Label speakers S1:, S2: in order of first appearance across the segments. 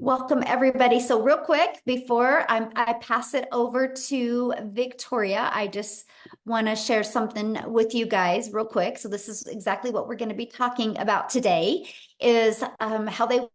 S1: Welcome, everybody. So, real quick, before I pass it over to Victoria, I just want to share something with you guys real quick. So, this is exactly what we're going to be talking about today is how they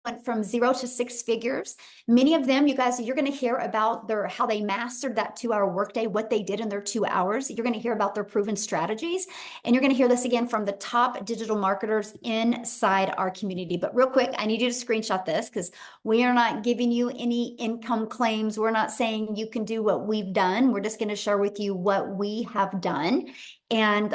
S1: went from 0 to 6 figures. Many of them, you guys, you're going to hear about how they mastered that 2 hour workday, what they did in their 2 hours. You're going to hear about their proven strategies, and you're going to hear this again from the top digital marketers inside our community. But real quick, I need you to screenshot this because we are not giving you any income claims. We're not saying you can do what we've done. We're just going to share with you what we have done and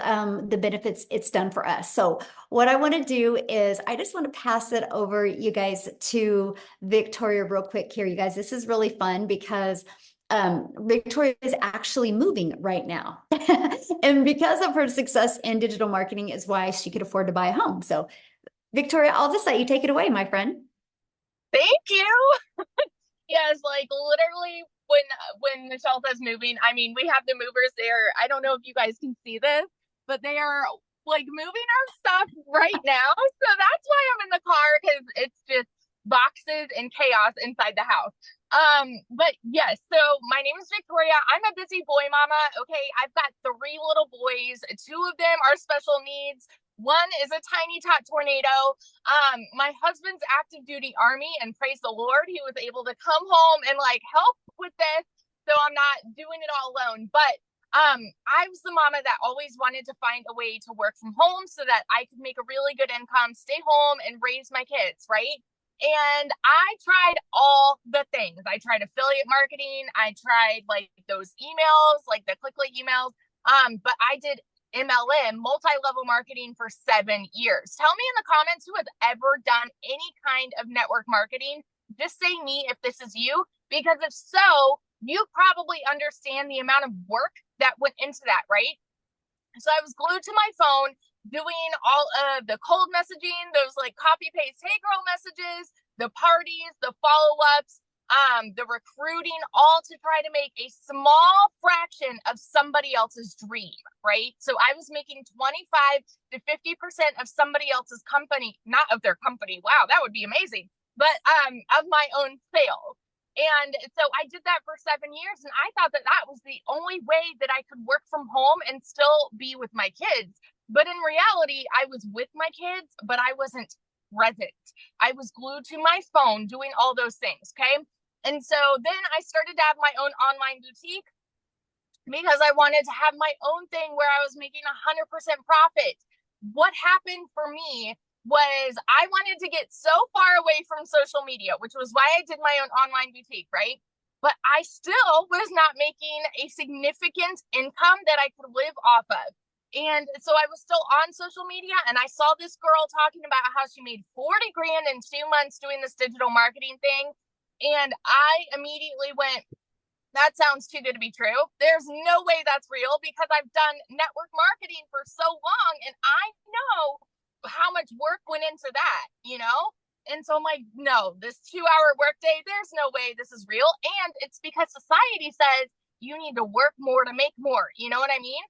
S1: the benefits it's done for us. So what I want to do is I just want to pass it over, you guys, to Victoria real quick here. You guys, this is really fun because Victoria is actually moving right now. And because of her success in digital marketing is why she could afford to buy a home. So Victoria, I'll just let you take it away, my friend.
S2: Thank you. Yes, like literally when Michelle says moving, I mean we have the movers there. I don't know if you guys can see this, but they are like moving our stuff right now. So that's why I'm in the car because it's just boxes and chaos inside the house. But yes, so my name is Victoria. I'm a busy boy mama. Okay, I've got three little boys. Two of them are special needs. One is a tiny tot tornado. My husband's active duty army, and praise the Lord, he was able to come home and like help with this. So I'm not doing it all alone. But I was the mama that always wanted to find a way to work from home so that I could make a really good income, stay home, and raise my kids, right? And I tried all the things. I tried affiliate marketing. I tried like those emails, like the clickly emails. But I did MLM, multi-level marketing, for 7 years. Tell me in the comments who has ever done any kind of network marketing. Just say me if this is you, because if so, you probably understand the amount of work that went into that, right? So I was glued to my phone doing all of the cold messaging, those like copy paste, hey girl messages, the parties, the follow ups, the recruiting, all to try to make a small fraction of somebody else's dream, right? So I was making 25 to 50% of somebody else's company, not of their company. Wow, that would be amazing. But of my own sales. And so I did that for 7 years, and I thought that that was the only way that I could work from home and still be with my kids. But in reality, I was with my kids, but I wasn't present. I was glued to my phone doing all those things. Okay. And so then I started to have my own online boutique because I wanted to have my own thing where I was making 100% profit. What happened for me was I wanted to get so far away from social media, which was why I did my own online boutique, right? But I still was not making a significant income that I could live off of. And so I was still on social media, and I saw this girl talking about how she made 40 grand in 2 months doing this digital marketing thing. And I immediately went, that sounds too good to be true. There's no way that's real because I've done network marketing for so long and I know how much work went into that, you know? And so I'm like, no, this 2 hour workday, there's no way this is real. And it's because society says you need to work more to make more. You know what I mean?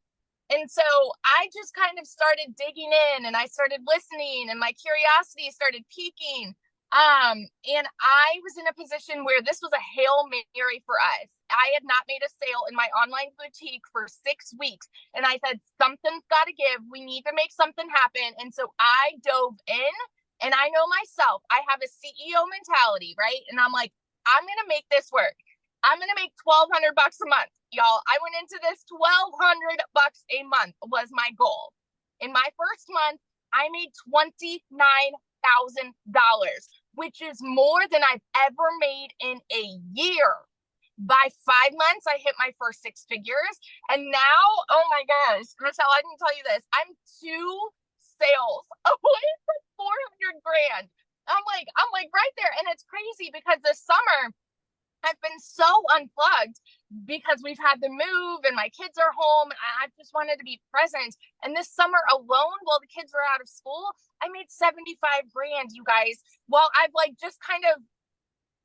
S2: And so I just kind of started digging in and I started listening and my curiosity started piquing. And I was in a position where this was a Hail Mary for us. I had not made a sale in my online boutique for 6 weeks. And I said, something's got to give. We need to make something happen. And so I dove in, and I know myself, I have a CEO mentality, right? And I'm like, I'm going to make this work. I'm going to make $1,200 a month, y'all. I went into this $1,200 a month was my goal. In my first month, I made $29,000, which is more than I've ever made in a year. By 5 months, I hit my first 6 figures. And now, oh my gosh, Michelle, I didn't tell you this. I'm 2 sales away from 400 grand. I'm like right there. And it's crazy because this summer I've been so unplugged because we've had the move and my kids are home. And I just wanted to be present. And this summer alone, while the kids were out of school, I made 75 grand, you guys. Well, I've like just kind of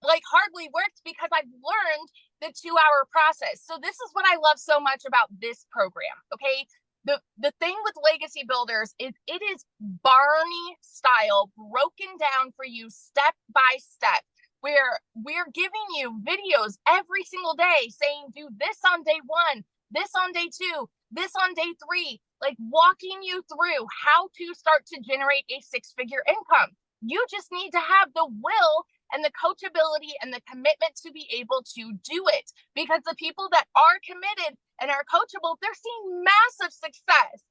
S2: like hardly worked because I've learned the 2 hour process. So this is what I love so much about this program. Okay. the thing with legacy builders is it is Barney style, broken down for you step by step, where we're giving you videos every single day saying, do this on day one, this on day two, this on day three, like walking you through how to start to generate a six-figure income. You just need to have the will and the coachability and the commitment to be able to do it, because the people that are committed and are coachable, they're seeing massive success.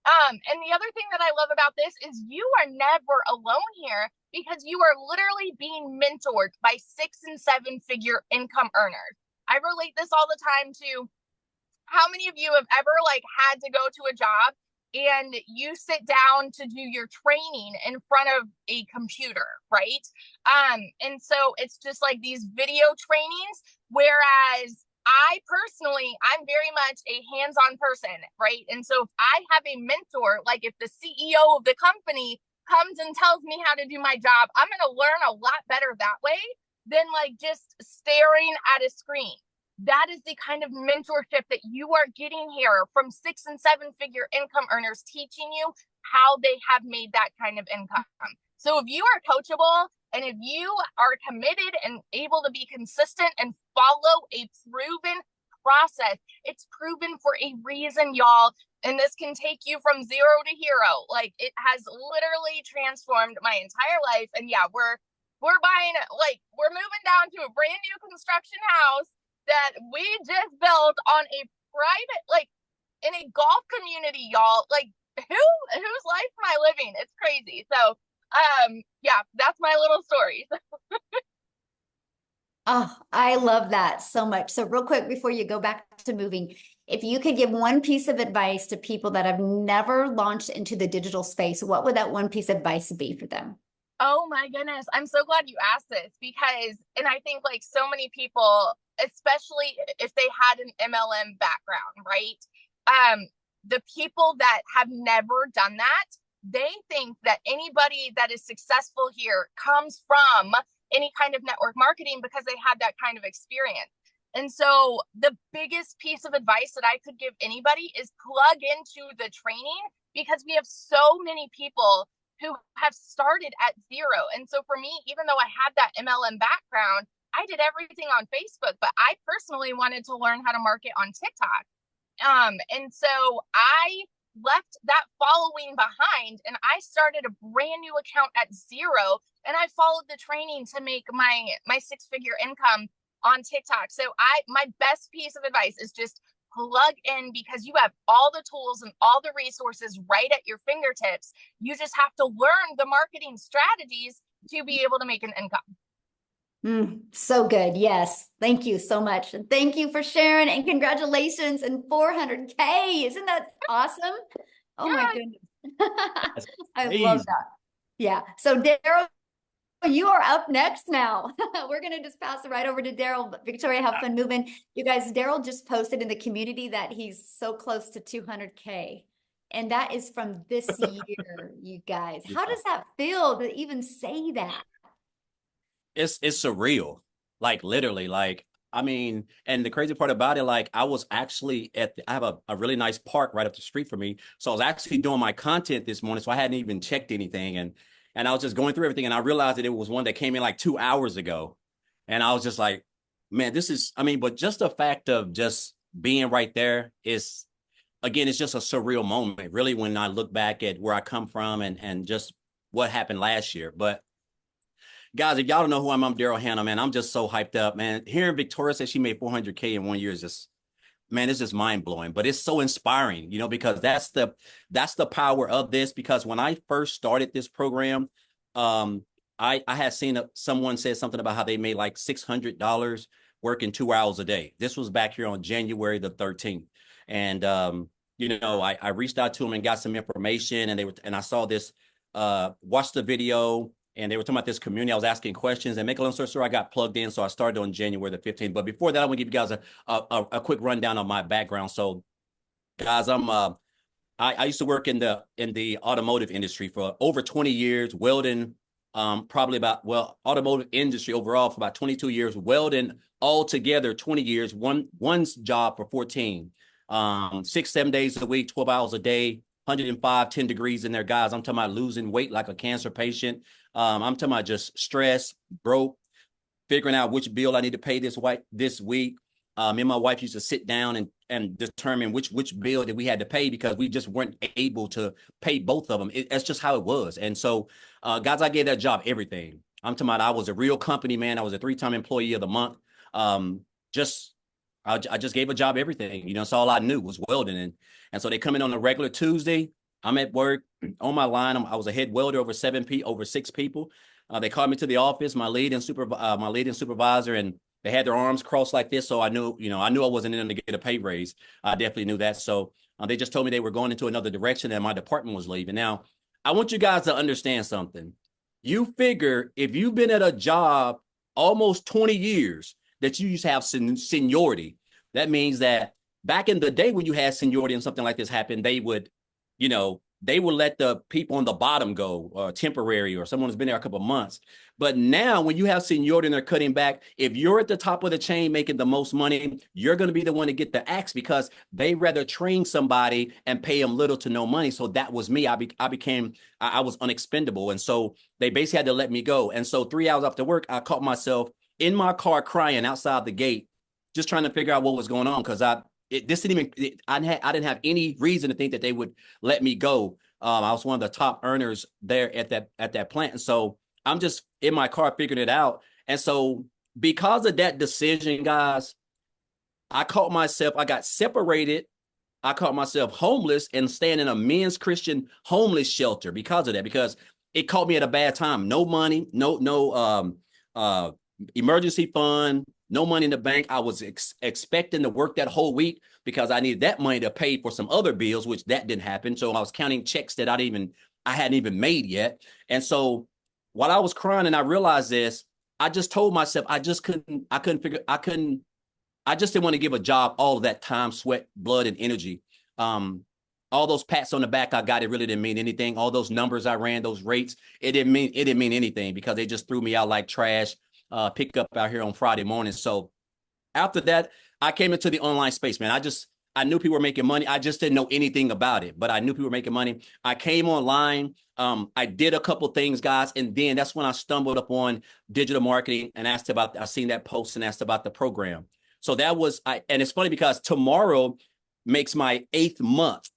S2: And the other thing that I love about this is you are never alone here, because you are literally being mentored by 6 and 7 figure income earners. I relate this all the time to how many of you have ever like had to go to a job and you sit down to do your training in front of a computer, right? And so it's just like these video trainings, whereas I personally, I'm very much a hands-on person, right? And so if I have a mentor, like if the CEO of the company comes and tells me how to do my job, I'm going to learn a lot better that way than like just staring at a screen. That is the kind of mentorship that you are getting here from 6 and 7 figure income earners teaching you how they have made that kind of income. So if you are coachable and if you are committed and able to be consistent and follow a proven process, it's proven for a reason, y'all. And this can take you from zero to hero. Like it has literally transformed my entire life. And yeah, we're buying, like, we're moving down to a brand new construction house that we just built on a private, like in a golf community, y'all. Like whose life am I living? It's crazy. So yeah, that's my little story.
S1: Oh, I love that so much. So real quick before you go back to moving, if you could give one piece of advice to people that have never launched into the digital space, what would that one piece of advice be for them?
S2: Oh my goodness. I'm so glad you asked this, because, and I think like so many people, especially if they had an MLM background, right? The people that have never done that, they think that anybody that is successful here comes from any kind of network marketing because they had that kind of experience. And so the biggest piece of advice that I could give anybody is plug into the training, because we have so many people who have started at zero. And so for me, even though I had that MLM background, I did everything on Facebook, but I personally wanted to learn how to market on TikTok. And so I left that following behind and I started a brand new account at zero, and I followed the training to make my six-figure income on TikTok. So my best piece of advice is just plug in, because you have all the tools and all the resources right at your fingertips. You just have to learn the marketing strategies to be able to make an income.
S1: So good. Yes. Thank you so much. And thank you for sharing, and congratulations and 400K. Isn't that awesome? Oh my
S2: Yeah.
S1: goodness.
S3: That's
S1: I love
S3: crazy.
S1: that. Yeah. So Daryl, you are up next now. We're going to just pass it right over to Daryl. Victoria, have fun moving. You guys, Daryl just posted in the community that he's so close to 200K. And that is from this year, you guys. How
S3: Yeah.
S1: does that feel to even say that?
S3: It's surreal. Like literally, like I mean, and the crazy part about it, like I was actually I have a really nice park right up the street from me. So I was actually doing my content this morning. So I hadn't even checked anything. And I was just going through everything, and I realized that it was one that came in like 2 hours ago. And I was just like, man, this is, I mean, but just the fact of just being right there is, again, it's just a surreal moment, really, when I look back at where I come from and just what happened last year. But guys, if y'all don't know who I'm Daryl Hannah, man. I'm just so hyped up, man. Hearing Victoria say she made 400K in 1 year is just, man, it's just mind blowing. But it's so inspiring, because that's the power of this. Because when I first started this program, I had seen someone said something about how they made like $600 working 2 hours a day. This was back here on January the 13th, and I reached out to them and got some information, and I saw this, watched the video, and they were talking about this community. I was asking questions, and make a long story short, I got plugged in. So I started on January the 15th. But before that, I'm gonna give you guys a quick rundown on my background. So, guys, I used to work in the automotive industry for over 20 years, welding, automotive industry overall for about 22 years, welding altogether 20 years, one's job for 14. 6, 7 days a week, 12 hours a day, 105, 10 degrees in there, guys. I'm talking about losing weight like a cancer patient. I'm talking about just stress, broke, figuring out which bill I need to pay this week. Me and my wife used to sit down and determine which bill that we had to pay because we just weren't able to pay both of them. That's just how it was. And so, guys, I gave that job everything. I'm talking about I was a real company man. I was a 3-time employee of the month. Just I just gave a job everything. You know, that's all I knew was welding. And so they come in on a regular Tuesday. I'm at work on my line. I was a head welder over 6 people. They called me to the office, my lead and supervisor, and they had their arms crossed like this. So I knew I wasn't in to get a pay raise. I definitely knew that. So they just told me they were going into another direction and my department was leaving. Now, I want you guys to understand something. You figure if you've been at a job almost 20 years that you used to have seniority, that means that back in the day when you had seniority and something like this happened, they would let the people on the bottom go temporary or someone who's been there a couple of months. But now when you have seniority and they're cutting back, if you're at the top of the chain making the most money, you're going to be the one to get the axe because they rather train somebody and pay them little to no money. So that was me. I was unexpendable. And so they basically had to let me go. And so 3 hours after work, I caught myself in my car crying outside the gate, just trying to figure out what was going on because I didn't have any reason to think that they would let me go. I was one of the top earners there at that plant. And so I'm just in my car figuring it out. And so because of that decision, guys, I got separated. I caught myself homeless and staying in a men's Christian homeless shelter because of that, because it caught me at a bad time. No money, no emergency fund, no money in the bank. I was expecting to work that whole week because I needed that money to pay for some other bills, which that didn't happen. So I was counting checks that I hadn't even made yet. And so while I was crying and I realized this, I just told myself I just didn't want to give a job all of that time, sweat, blood, and energy. All those pats on the back I got, it really didn't mean anything. All those numbers I ran, those rates, it didn't mean anything because they just threw me out like trash. Pick up out here on Friday morning. So after that, I came into the online space, man. I knew people were making money. I just didn't know anything about it, but I knew people were making money. I came online. I did a couple things, guys. And then that's when I stumbled upon digital marketing and I seen that post and asked about the program. So and it's funny because tomorrow makes my 8th month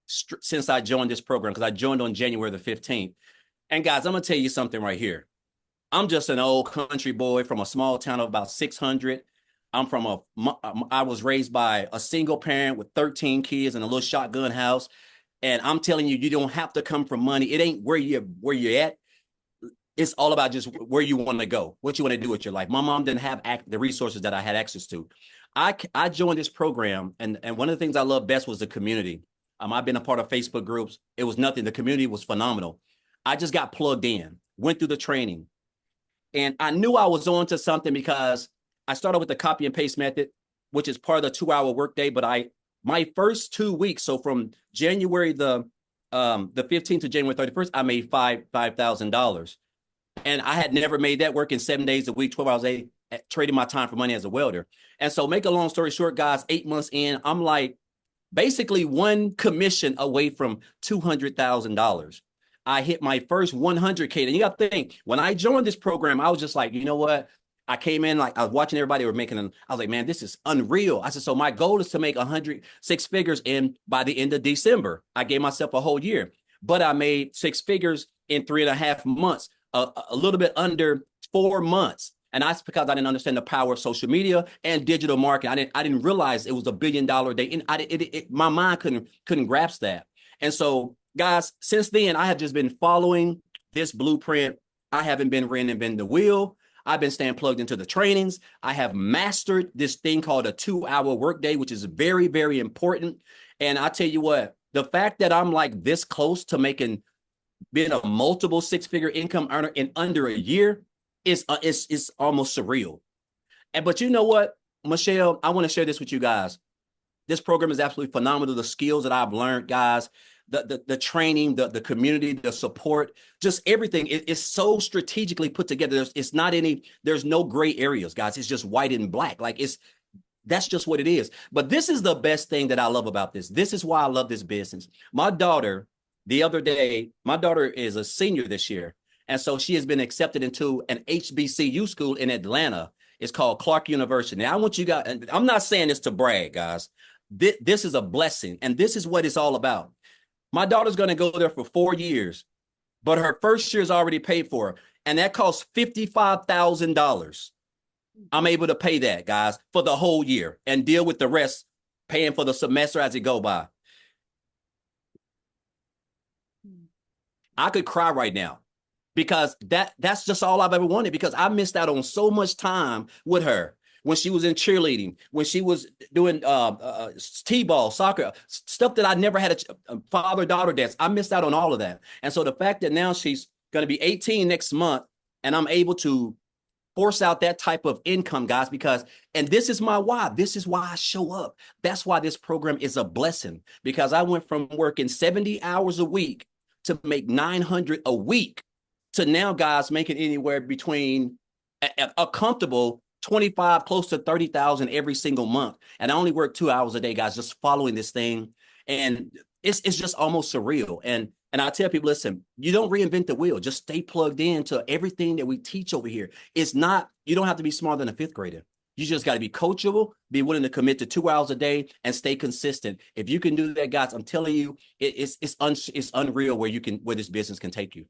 S3: since I joined this program because I joined on January the 15th. And guys, I'm going to tell you something right here. I'm just an old country boy from a small town of about 600. I was raised by a single parent with 13 kids in a little shotgun house. And I'm telling you, you don't have to come from money. It ain't where you're at. It's all about just where you want to go, what you want to do with your life. My mom didn't have the resources that I had access to. I joined this program, and one of the things I love best was the community. I've been a part of Facebook groups. It was nothing. The community was phenomenal. I just got plugged in, went through the training, and I knew I was on to something because I started with the copy and paste method, which is part of the 2-hour workday. But my first 2 weeks, so from January the 15th to January 31st, I made $5,000. And I had never made that working 7 days a week, 12 hours a day, trading my time for money as a welder. And so make a long story short, guys, 8 months in, I'm like basically one commission away from $200,000. I hit my first 100K. And you got to think, when I joined this program, I was just like, you know what? I came in, like I was watching everybody were making them. I was like, man, this is unreal. I said, so my goal is to make 6 figures by the end of December. I gave myself a whole year, but I made 6 figures in 3.5 months, a little bit under 4 months. And that's because I didn't understand the power of social media and digital marketing. I didn't realize it was $1 billion day. And my mind couldn't grasp that. And so, guys, since then, I have just been following this blueprint. I haven't been reinventing the wheel. I've been staying plugged into the trainings. I have mastered this thing called a 2-hour workday, which is very, very important. And I tell you what, the fact that I'm like this close to being a multiple 6-figure income earner in under a year is almost surreal. But you know what, Michelle, I want to share this with you guys. This program is absolutely phenomenal. The skills that I've learned, guys, the training, the community, the support, just everything is so strategically put together. There's no gray areas, guys. It's just white and black. Like That's just what it is. But this is the best thing that I love about this. This is why I love this business. My daughter, the other day, my daughter is a senior this year. And so she has been accepted into an HBCU school in Atlanta. It's called Clark University. Now, I want you guys, and I'm not saying this to brag, guys. This is a blessing, and this is what it's all about. My daughter's going to go there for 4 years, but her first year is already paid for, and that costs $55,000. I'm able to pay that, guys, for the whole year and deal with the rest, paying for the semester as it go by. I could cry right now because that's just all I've ever wanted, because I missed out on so much time with her when she was in cheerleading, when she was doing t-ball, soccer, stuff that I never had a father-daughter dance. I missed out on all of that. And so the fact that now she's going to be 18 next month and I'm able to force out that type of income, guys, because, and this is my why. This is why I show up. That's why this program is a blessing, because I went from working 70 hours a week to make 900 a week to now, guys, making anywhere between a comfortable 25, close to 30,000 every single month. And I only work 2 hours a day, guys, just following this thing. And it's just almost surreal. And I tell people, listen, you don't reinvent the wheel. Just stay plugged into everything that we teach over here. It's not, you don't have to be smarter than a fifth grader. You just got to be coachable, be willing to commit to 2 hours a day, and stay consistent. If you can do that, guys, I'm telling you, it's unreal where this business can take you.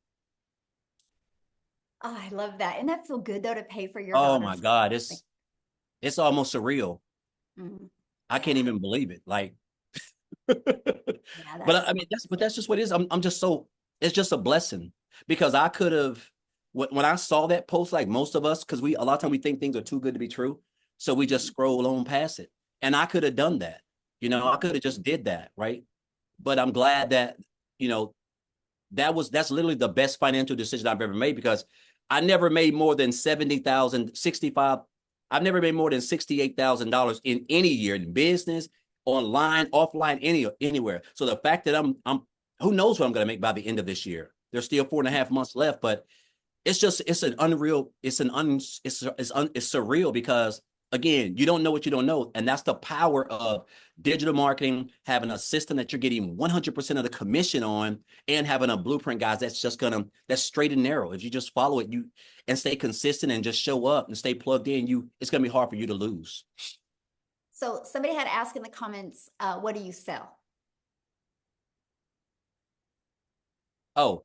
S1: Oh, I love that. And that feel good though to pay for your
S3: Oh my
S1: daughter's.
S3: God, it's almost surreal.
S1: Mhm.
S3: I can't even believe it. Like,
S1: Yeah,
S3: but
S1: that's
S3: I mean, that's just what it is. I'm just so, it's just a blessing, because I could have, when I saw that post, like most of us, because a lot of time we think things are too good to be true, so we just scroll on past it. And I could have done that. I could have just did that, right? But I'm glad that, you know, that's literally the best financial decision I've ever made, because I never made more than 70,000, 65. I've never made more than $68,000 in any year in business, online, offline, anywhere. So the fact that I'm who knows what I'm going to make by the end of this year. There's still 4.5 months left, but it's an unreal, it's surreal, because again, you don't know what you don't know. And that's the power of digital marketing, having a system that you're getting 100% of the commission on, and having a blueprint, guys, that's straight and narrow. If you just follow it, and stay consistent and just show up and stay plugged in, it's going to be hard for you to lose.
S1: so somebody had asked in the comments, what do you sell?
S3: Oh,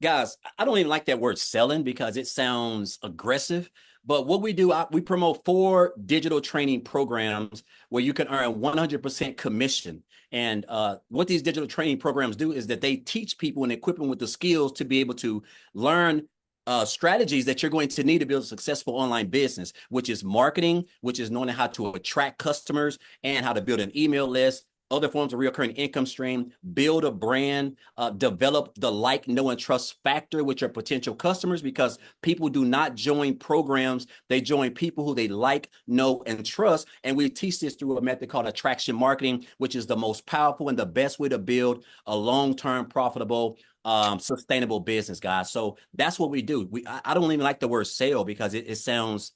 S3: guys, I don't even like that word selling, because it sounds aggressive. But what we do, we promote 4 digital training programs where you can earn 100% commission. And what these digital training programs do is that they teach people and equip them with the skills to be able to learn strategies that you're going to need to build a successful online business, which is marketing, which is knowing how to attract customers and how to build an email list, other forms of recurring income stream, build a brand, develop the like, know, and trust factor with your potential customers, because people do not join programs. They join people who they like, know, and trust. And we teach this through a method called attraction marketing, which is the most powerful and the best way to build a long-term profitable sustainable business, guys. So that's what we do. I don't even like the word sale, because it sounds,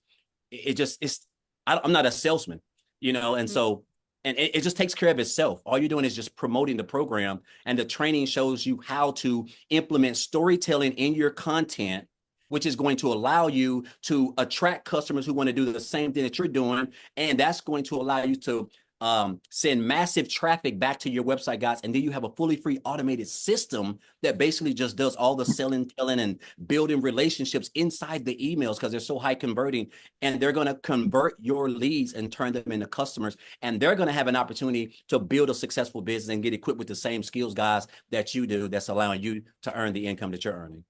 S3: I'm not a salesman, and so, and it just takes care of itself. All you're doing is just promoting the program, and the training shows you how to implement storytelling in your content, which is going to allow you to attract customers who want to do the same thing that you're doing. And that's going to allow you to send massive traffic back to your website, guys. And then you have a fully free automated system that basically just does all the selling, telling, and building relationships inside the emails, because they're so high converting. And they're going to convert your leads and turn them into customers. And they're going to have an opportunity to build a successful business and get equipped with the same skills, guys, that you do, that's allowing you to earn the income that you're earning.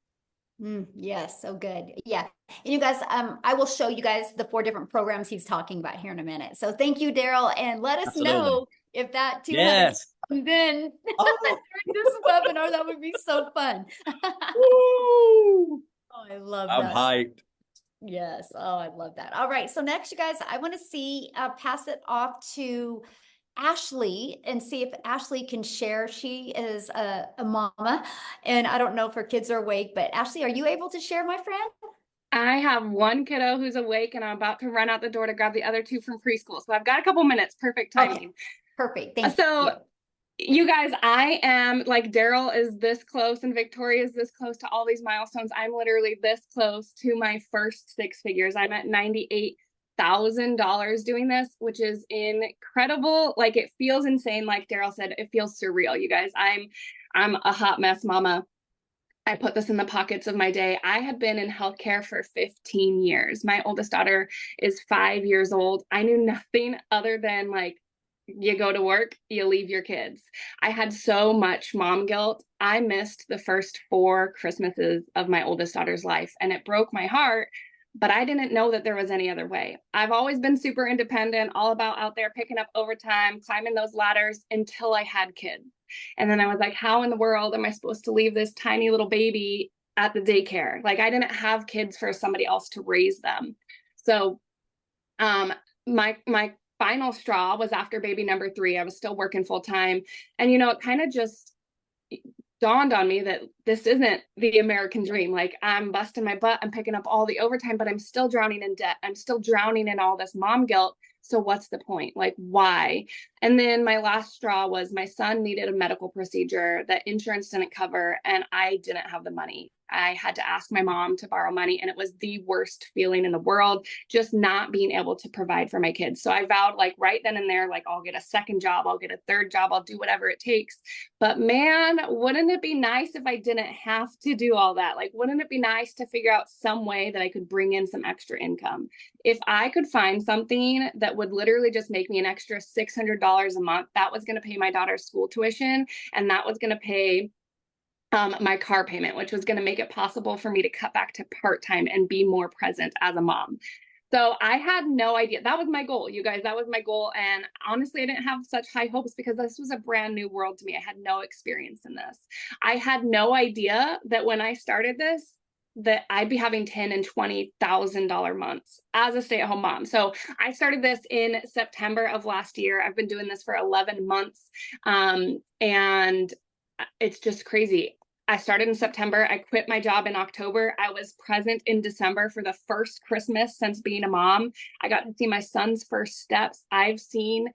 S1: Yes, so good. Yeah. And you guys, I will show you guys the 4 different programs he's talking about here in a minute. So thank you, Daryl. And let us
S3: Absolutely.
S1: know if that 200
S3: Yes.
S1: comes in
S3: Oh,
S1: during this webinar. That would be so fun.
S3: woo.
S1: Oh, I love
S3: I'm
S1: that.
S3: hyped.
S1: Yes. Oh, I love that. All right. So next, you guys, I want to pass it off to Ashley and see if Ashley can share. She is a mama, and I don't know if her kids are awake, but Ashley, are you able to share, my friend?
S4: I have one kiddo who's awake and I'm about to run out the door to grab the other two from preschool. So I've got a couple minutes. Perfect timing.
S1: Okay, perfect. Thank
S4: So
S1: you.
S4: you guys, I am like Daryl is this close and Victoria is this close to all these milestones. I'm literally this close to my first six figures. I'm at $98,000 doing this, which is incredible. Like it feels insane. Like Daryl said, it feels surreal, you guys. I'm a hot mess mama. I put this in the pockets of my day. I had been in healthcare for 15 years. My oldest daughter is 5 years old. I knew nothing other than like, you go to work, you leave your kids. I had so much mom guilt. I missed the first 4 Christmases of my oldest daughter's life, and it broke my heart. But I didn't know that there was any other way. I've always been super independent, all about out there picking up overtime, climbing those ladders until I had kids. And then I was like, how in the world am I supposed to leave this tiny little baby at the daycare? Like I didn't have kids for somebody else to raise them. So my final straw was after baby number 3. I was still working full time. And it kind of just dawned on me that this isn't the American dream. Like I'm busting my butt, I'm picking up all the overtime, but I'm still drowning in debt. I'm still drowning in all this mom guilt. So what's the point? Like why? And then my last straw was my son needed a medical procedure that insurance didn't cover and I didn't have the money. I had to ask my mom to borrow money and it was the worst feeling in the world, just not being able to provide for my kids. So I vowed like right then and there, like I'll get a second job, I'll get a third job, I'll do whatever it takes. But man, wouldn't it be nice if I didn't have to do all that? Like, wouldn't it be nice to figure out some way that I could bring in some extra income? If I could find something that would literally just make me an extra $600 a month, that was going to pay my daughter's school tuition and that was going to pay my car payment, which was going to make it possible for me to cut back to part-time and be more present as a mom. So I had no idea. That was my goal, you guys. That was my goal. And honestly, I didn't have such high hopes because this was a brand new world to me. I had no experience in this. I had no idea that when I started this, that I'd be having $10,000 and $20,000 months as a stay-at-home mom. So I started this in September of last year. I've been doing this for 11 months. And it's just crazy. I started in September. I quit my job in October. I was present in December for the first Christmas since being a mom. I got to see my son's first steps. I've seen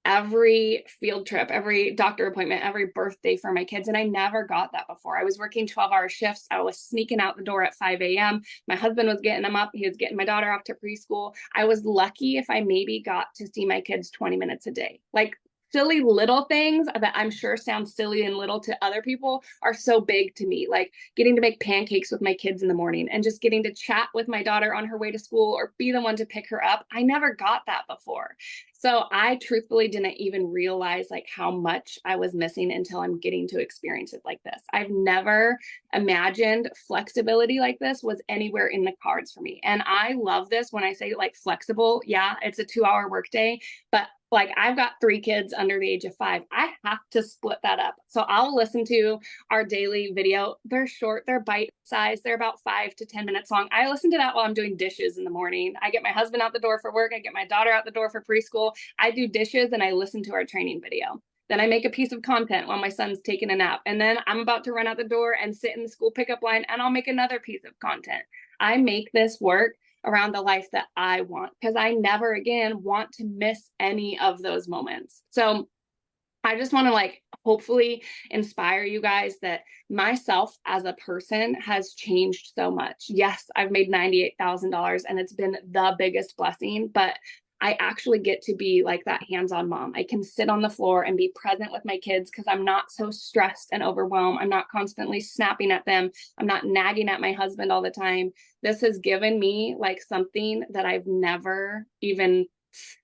S4: every field trip, every doctor appointment, every birthday for my kids. And I never got that before. I was working 12-hour shifts. I was sneaking out the door at 5 a.m. My husband was getting them up. He was getting my daughter off to preschool. I was lucky if I maybe got to see my kids 20 minutes a day. Like silly little things that I'm sure sound silly and little to other people are so big to me, like getting to make pancakes with my kids in the morning and just getting to chat with my daughter on her way to school or be the one to pick her up. I never got that before. So I truthfully didn't even realize like how much I was missing until I'm getting to experience it like this. I've never imagined flexibility like this was anywhere in the cards for me. And I love this when I say like flexible. Yeah, it's a 2-hour workday, but like I've got 3 kids under the age of 5. I have to split that up. So I'll listen to our daily video. They're short, they're bite sized, they're about 5 to 10 minutes long. I listen to that while I'm doing dishes in the morning. I get my husband out the door for work. I get my daughter out the door for preschool. I do dishes and I listen to our training video. Then I make a piece of content while my son's taking a nap. And then I'm about to run out the door and sit in the school pickup line and I'll make another piece of content. I make this work around the life that I want because I never again want to miss any of those moments. So I just want to like hopefully inspire you guys that myself as a person has changed so much. Yes, I've made $98,000 and it's been the biggest blessing, but I actually get to be like that hands-on mom. I can sit on the floor and be present with my kids because I'm not so stressed and overwhelmed. I'm not constantly snapping at them. I'm not nagging at my husband all the time. This has given me like something that I've never even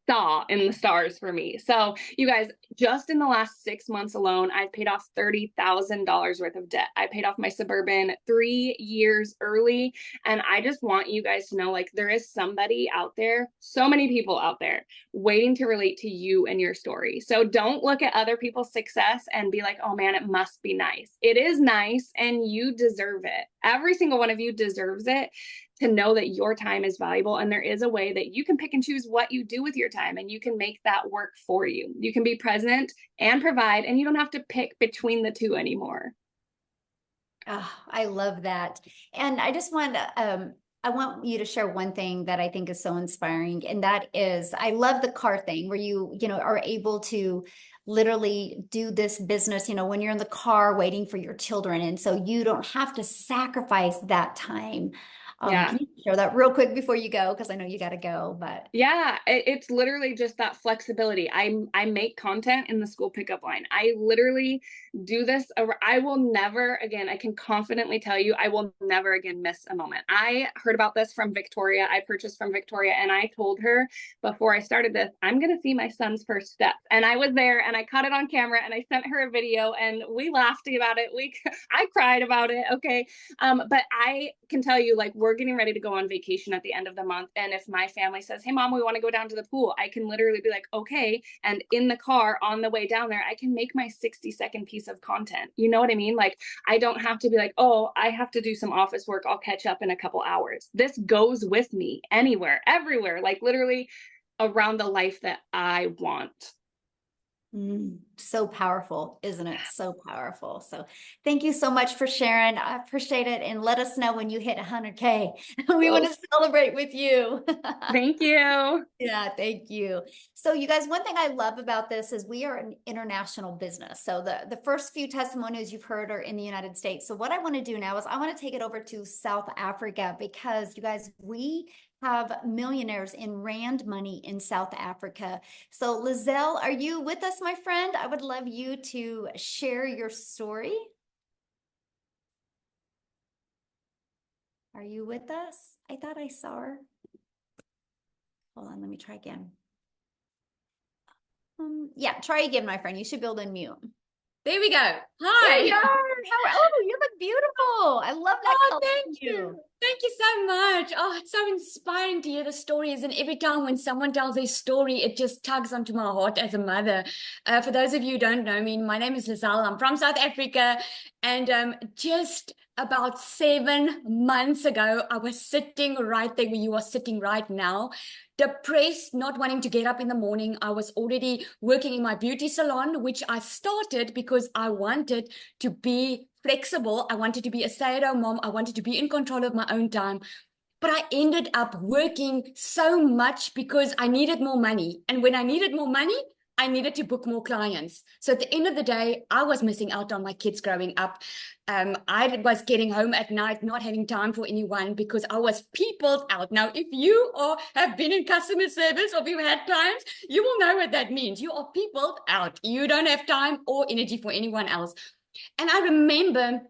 S4: saw in the stars for me. So you guys, just in the last 6 months alone, I've paid off $30,000 worth of debt. I paid off my Suburban 3 years early. And I just want you guys to know, like, there is somebody out there, so many people out there waiting to relate to you and your story. So don't look at other people's success and be like, oh man, it must be nice. It is nice and you deserve it. Every single one of you deserves it, to know that your time is valuable and there is a way that you can pick and choose what you do with your time and you can make that work for you. You can be present and provide and you don't have to pick between the two anymore.
S1: Oh, I love that. And I just want to I want you to share one thing that I think is so inspiring, and that is I love the car thing where you know, are able to literally do this business, you know, when you're in the car waiting for your children. And so you don't have to sacrifice that time.
S4: Yeah.
S1: Can you share that real quick before you go? Because I know you got to go, but
S4: Yeah, it's literally just that flexibility. I make content in the school pickup line. I literally do this. I will never again, I can confidently tell you, I will never again miss a moment. I heard about this from Victoria. I purchased from Victoria, and I told her before I started this, I'm going to see my son's first steps. And I was there, and I caught it on camera, and I sent her a video, and we laughed about it. I cried about it. Okay. But I can tell you, like, we're getting ready to go on vacation at the end of the month. And if my family says, hey, mom, we want to go down to the pool, I can literally be like, okay. And in the car on the way down there, I can make my 60-second piece of content. You know what I mean? Like, I don't have to be like, oh, I have to do some office work. I'll catch up in a couple hours. This goes with me anywhere, everywhere, like literally around the life that I want.
S1: So powerful, isn't it? So powerful. So thank you so much for sharing. I appreciate it. And let us know when you hit 100K. We want to celebrate with you.
S4: Thank you.
S1: Yeah, thank you. So you guys, one thing I love about this is we are an international business. So the first few testimonials you've heard are in the United States. So what I want to do now is I want to take it over to South Africa, because you guys, we have millionaires in rand money in South Africa. So Lizelle, are you with us, my friend? I would love you to share your story. Are you with us? I thought I saw her. Hold on, let me try again. Yeah, try again, my friend. You should be able to unmute.
S5: There we go. Hi.
S1: There you are. Oh, you look beautiful. I love that color.
S5: Thank you. Thank you so much. Oh, it's so inspiring to hear the stories. And every time when someone tells their story, it just tugs onto my heart as a mother. For those of you who don't know me, my name is Lizelle. I'm from South Africa. And just about 7 months ago, I was sitting right there where you are sitting right now, depressed, not wanting to get up in the morning. I was already working in my beauty salon, which I started because I wanted to be flexible. I wanted to be a stay-at-home mom. I wanted to be in control of my own time. But I ended up working so much because I needed more money. And when I needed more money, I needed to book more clients. So at the end of the day, I was missing out on my kids growing up. I was getting home at night, not having time for anyone because I was peopled out. Now, if you have been in customer service or if you had clients, you will know what that means. You are peopled out. You don't have time or energy for anyone else. And I remember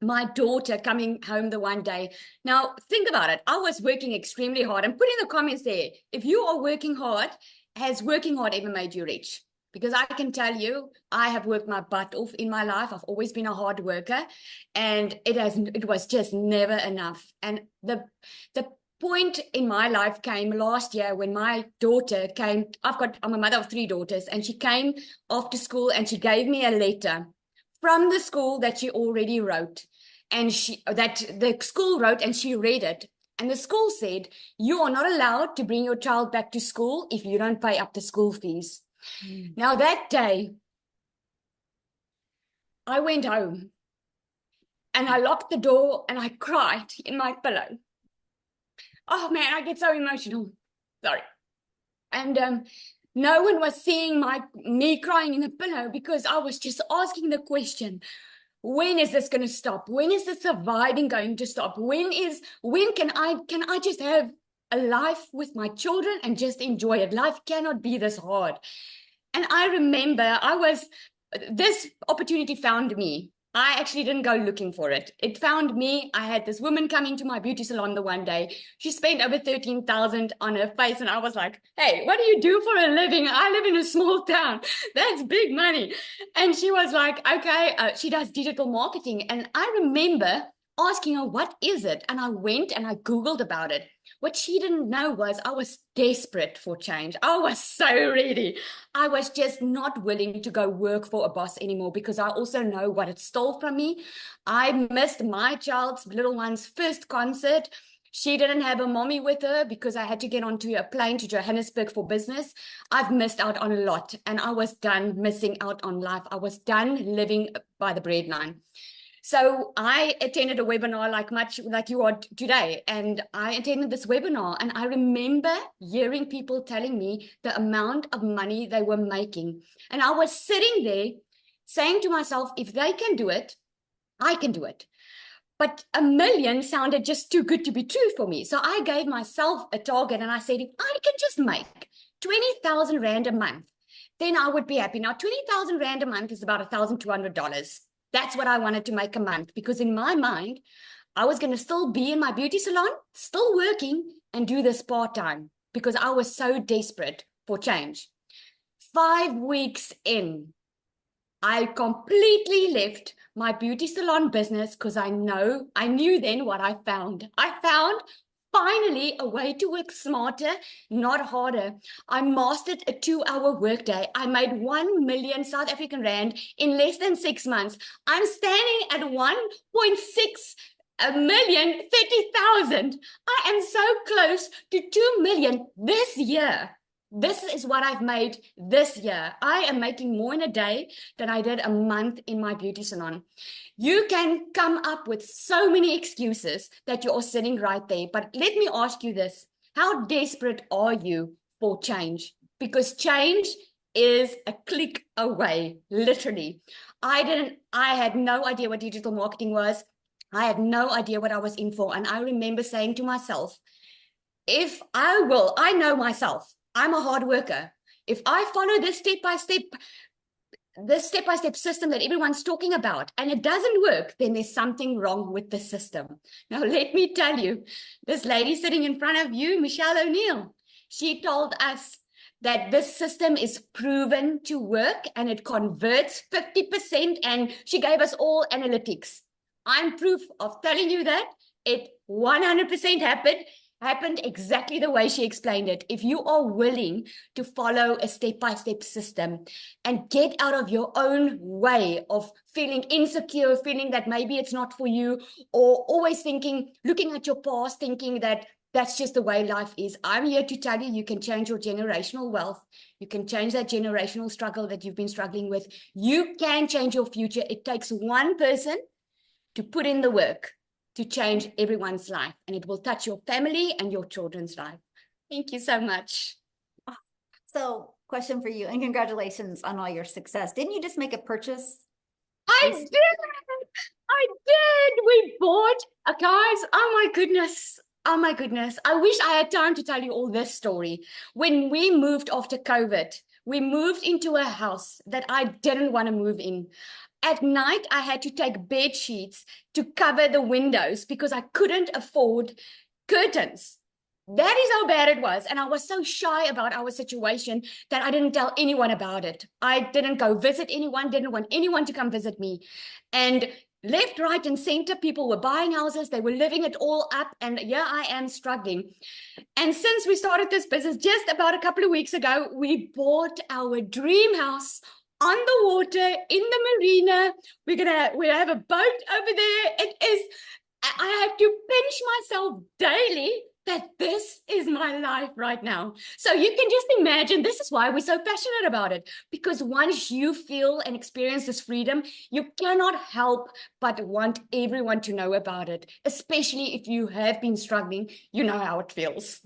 S5: my daughter coming home the one day. Now, think about it. I was working extremely hard. And put in the comments there, if you are working hard, has working hard ever made you rich? Because I can tell you, I have worked my butt off in my life. I've always been a hard worker, and it was just never enough. And the point in my life came last year when my daughter came. I'm a mother of 3 daughters, and she came after school and she gave me a letter from the school that she already wrote, and that the school wrote, and she read it. And the school said, you are not allowed to bring your child back to school if you don't pay up the school fees. Now that day, I went home and I locked the door and I cried in my pillow. Oh man, I get so emotional. Sorry. And no one was seeing me crying in the pillow because I was just asking the question, when is this going to stop? When is the surviving going to stop? When can I just have a life with my children and just enjoy it? Life cannot be this hard. And I remember this opportunity found me. I actually didn't go looking for it. It found me. I had this woman come into my beauty salon the one day. She spent over 13,000 on her face. And I was like, hey, what do you do for a living? I live in a small town. That's big money. And she was like, okay, she does digital marketing. And I remember asking her, what is it? And I went and I Googled about it. What she didn't know was I was desperate for change. I was so ready. I was just not willing to go work for a boss anymore because I also know what it stole from me. I missed my child's little one's first concert. She didn't have a mommy with her because I had to get onto a plane to Johannesburg for business. I've missed out on a lot, and I was done missing out on life. I was done living by the breadline. So I attended a webinar much like you are today, and I attended this webinar, and I remember hearing people telling me the amount of money they were making. And I was sitting there saying to myself, if they can do it, I can do it. But 1 million sounded just too good to be true for me. So I gave myself a target, and I said, if I can just make 20,000 Rand a month, then I would be happy. Now, 20,000 Rand a month is about $1,200. That's what I wanted to make a month, because in my mind, I was going to still be in my beauty salon, still working, and do this part-time because I was so desperate for change. 5 weeks in, I completely left my beauty salon business because I knew then what I found. I found finally a way to work smarter, not harder. I mastered a 2-hour workday. I made 1 million South African Rand in less than 6 months. I'm standing at 1.6 million, 30,000. I am so close to 2 million this year. This is what I've made this year. I am making more in a day than I did a month in my beauty salon. You can come up with so many excuses that you're sitting right there. But let me ask you this. How desperate are you for change? Because change is a click away, literally. I had no idea what digital marketing was. I had no idea what I was in for. And I remember saying to myself, I know myself. I'm a hard worker. If I follow this step-by-step system that everyone's talking about, and it doesn't work, then there's something wrong with the system. Now, let me tell you, this lady sitting in front of you, Michelle O'Neill, she told us that this system is proven to work and it converts 50%, and she gave us all analytics. I'm proof of telling you that it 100% happened exactly the way she explained it. If you are willing to follow a step-by-step system and get out of your own way of feeling insecure, feeling that maybe it's not for you, or always looking at your past, thinking that that's just the way life is. I'm here to tell you, you can change your generational wealth. You can change that generational struggle that you've been struggling with. You can change your future. It takes one person to put in the work to change everyone's life, and it will touch your family and your children's life. Thank you so much.
S1: So, question for you, and congratulations on all your success. Didn't you just make a purchase?
S5: I did. We bought, guys, oh my goodness. Oh my goodness. I wish I had time to tell you all this story. When we moved after COVID, we moved into a house that I didn't want to move in. At night, I had to take bed sheets to cover the windows because I couldn't afford curtains. That is how bad it was. And I was so shy about our situation that I didn't tell anyone about it. I didn't go visit anyone, didn't want anyone to come visit me. And left, right, and center, people were buying houses. They were living it all up. And here I am struggling. And since we started this business just about a couple of weeks ago, we bought our dream house on the water in the marina. We have a boat over there. I have to pinch myself daily that this is my life right now. So you can just imagine, this is why we're so passionate about it, because once you feel and experience this freedom, you cannot help but want everyone to know about it, especially if you have been struggling. You know how it feels.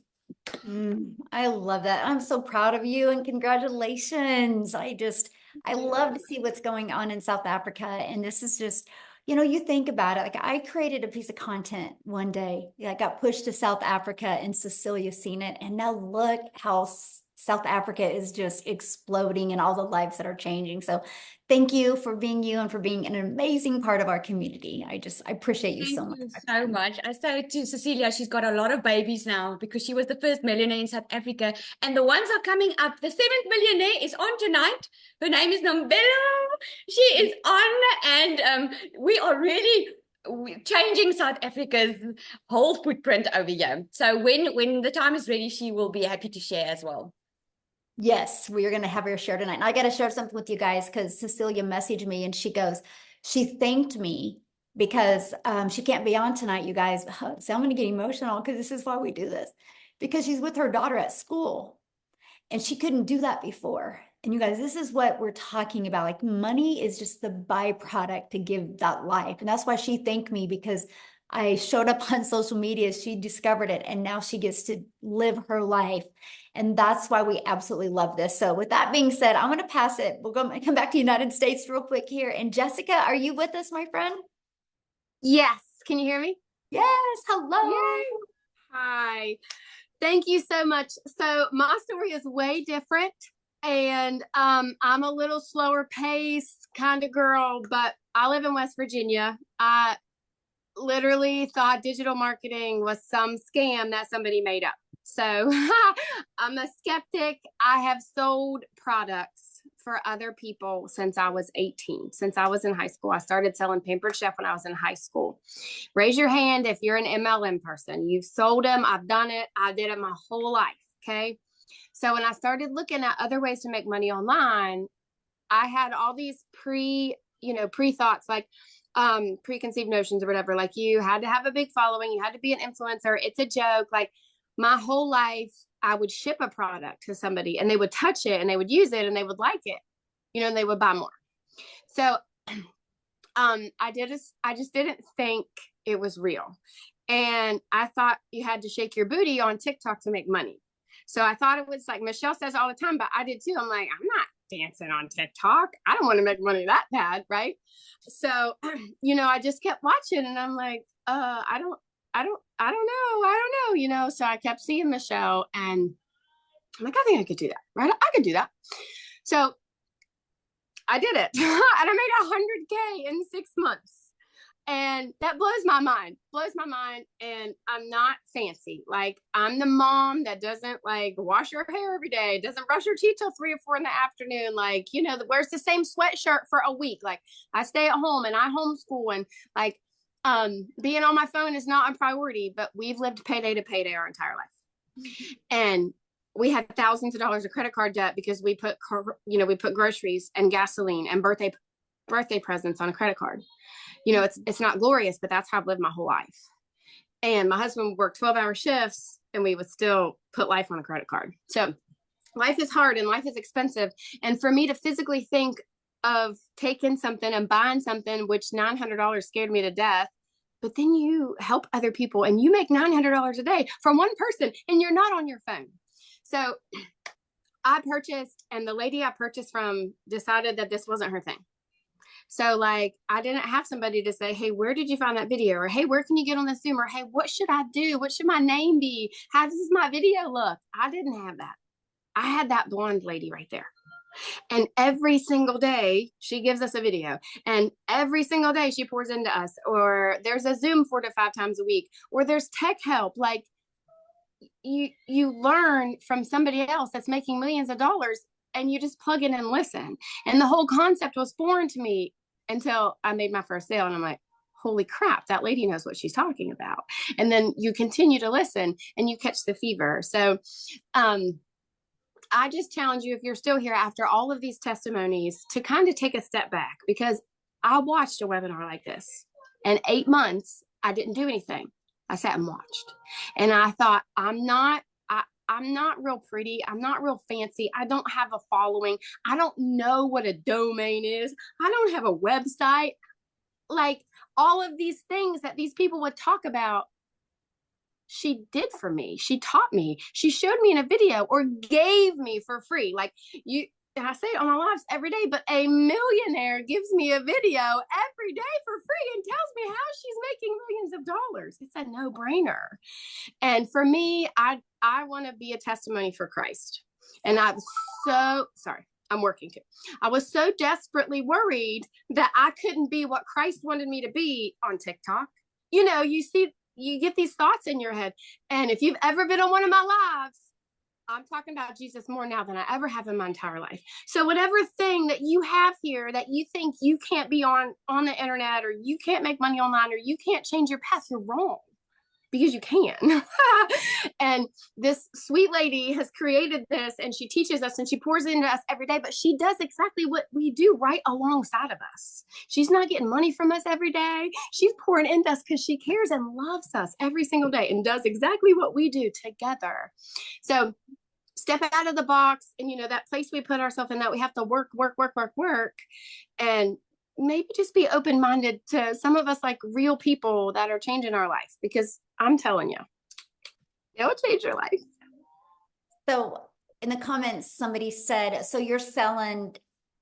S1: I love that. I'm so proud of you, and congratulations. I love to see what's going on in South Africa. And this is just, you think about it. Like, I created a piece of content one day. I got pushed to South Africa, and Cecilia's seen it. And now look how South Africa is just exploding and all the lives that are changing. So thank you for being you and for being an amazing part of our community. I appreciate you so much.
S5: Thank you so much. I say to Cecilia, she's got a lot of babies now because she was the first millionaire in South Africa. And the ones are coming up. The 7th millionaire is on tonight. Her name is Nanda. She is on, and we are really changing South Africa's whole footprint over here. So when the time is ready, she will be happy to share as well.
S1: Yes, we are going to have her share tonight. And I got to share something with you guys because Cecilia messaged me and she thanked me because she can't be on tonight, you guys. So I'm going to get emotional because this is why we do this. Because she's with her daughter at school and she couldn't do that before. And you guys, this is what we're talking about. Like money is just the byproduct to give that life. And that's why she thanked me, because I showed up on social media. She discovered it and now she gets to live her life. And that's why we absolutely love this. So with that being said, I'm going to pass it. We'll come back to United States real quick here. And Jessica, are you with us, my friend?
S6: Yes. Can you hear me?
S1: Yes. Hello.
S6: Yay. Hi. Thank you so much. So my story is way different. And I'm a little slower pace kind of girl, but I live in West Virginia. I literally thought digital marketing was some scam that somebody made up. So I'm a skeptic. I have sold products for other people since I was 18. Since I was in high school, I started selling Pampered Chef when I was in high school. Raise your hand if you're an MLM person. You've sold them. I've done it. I did it my whole life. Okay. So when I started looking at other ways to make money online, I had all these pre-thoughts, like preconceived notions or whatever. Like you had to have a big following, you had to be an influencer. It's a joke. Like my whole life, I would ship a product to somebody and they would touch it and they would use it and they would like it, and they would buy more. So I just didn't think it was real. And I thought you had to shake your booty on TikTok to make money. So I thought it was like Michelle says all the time, but I did too. I'm like, I'm not dancing on TikTok. I don't want to make money that bad. Right. So, I just kept watching and I'm like, I don't know. So I kept seeing Michelle and I'm like, I think I could do that. Right. I could do that. So I did it and I made 100K in 6 months. And that blows my mind. And I'm not fancy. Like I'm the mom that doesn't like wash her hair every day, doesn't brush her teeth till 3 or 4 in the afternoon. Like, wears the same sweatshirt for a week. Like I stay at home and I homeschool and like, being on my phone is not a priority, but we've lived payday to payday our entire life. And we had thousands of dollars of credit card debt because we put groceries and gasoline and birthday presents on a credit card. It's not glorious, but that's how I've lived my whole life. And my husband worked 12-hour shifts and we would still put life on a credit card. So life is hard and life is expensive. And for me to physically think of taking something and buying something, which $900 scared me to death, but then you help other people and you make $900 a day from one person and you're not on your phone. So I purchased, and the lady I purchased from decided that this wasn't her thing. So like, I didn't have somebody to say, hey, where did you find that video? Or, hey, where can you get on the Zoom? Or, hey, what should I do? What should my name be? How does my video look? I didn't have that. I had that blonde lady right there. And every single day she gives us a video and every single day she pours into us, or there's a Zoom 4 to 5 times a week, or there's tech help. Like you learn from somebody else that's making millions of dollars and you just plug in and listen. And the whole concept was foreign to me until I made my first sale. And I'm like, holy crap, that lady knows what she's talking about. And then you continue to listen and you catch the fever. So, I just challenge you, if you're still here after all of these testimonies, to kind of take a step back, because I watched a webinar like this and 8 months, I didn't do anything. I sat and watched and I thought, I'm not real pretty. I'm not real fancy. I don't have a following. I don't know what a domain is. I don't have a website. Like all of these things that these people would talk about, she did for me. She taught me. She showed me in a video or gave me for free. Like and I say it on my lives every day, but a millionaire gives me a video every day for free and tells me how she's making millions of dollars. It's a no-brainer. And for me, I want to be a testimony for Christ. And I'm working too. I was so desperately worried that I couldn't be what Christ wanted me to be on TikTok. You get these thoughts in your head. And if you've ever been on one of my lives, I'm talking about Jesus more now than I ever have in my entire life. So whatever thing that you have here that you think you can't be on the internet, or you can't make money online, or you can't change your path, you're wrong, because you can. And this sweet lady has created this and she teaches us and she pours into us every day, but she does exactly what we do right alongside of us. She's not getting money from us every day. She's pouring into us because she cares and loves us every single day and does exactly what we do together. So step out of the box. And, that place we put ourselves in, that we have to work, and maybe just be open-minded to some of us, like real people that are changing our life, because I'm telling you, it'll change your life.
S1: So in the comments, somebody said, so you're selling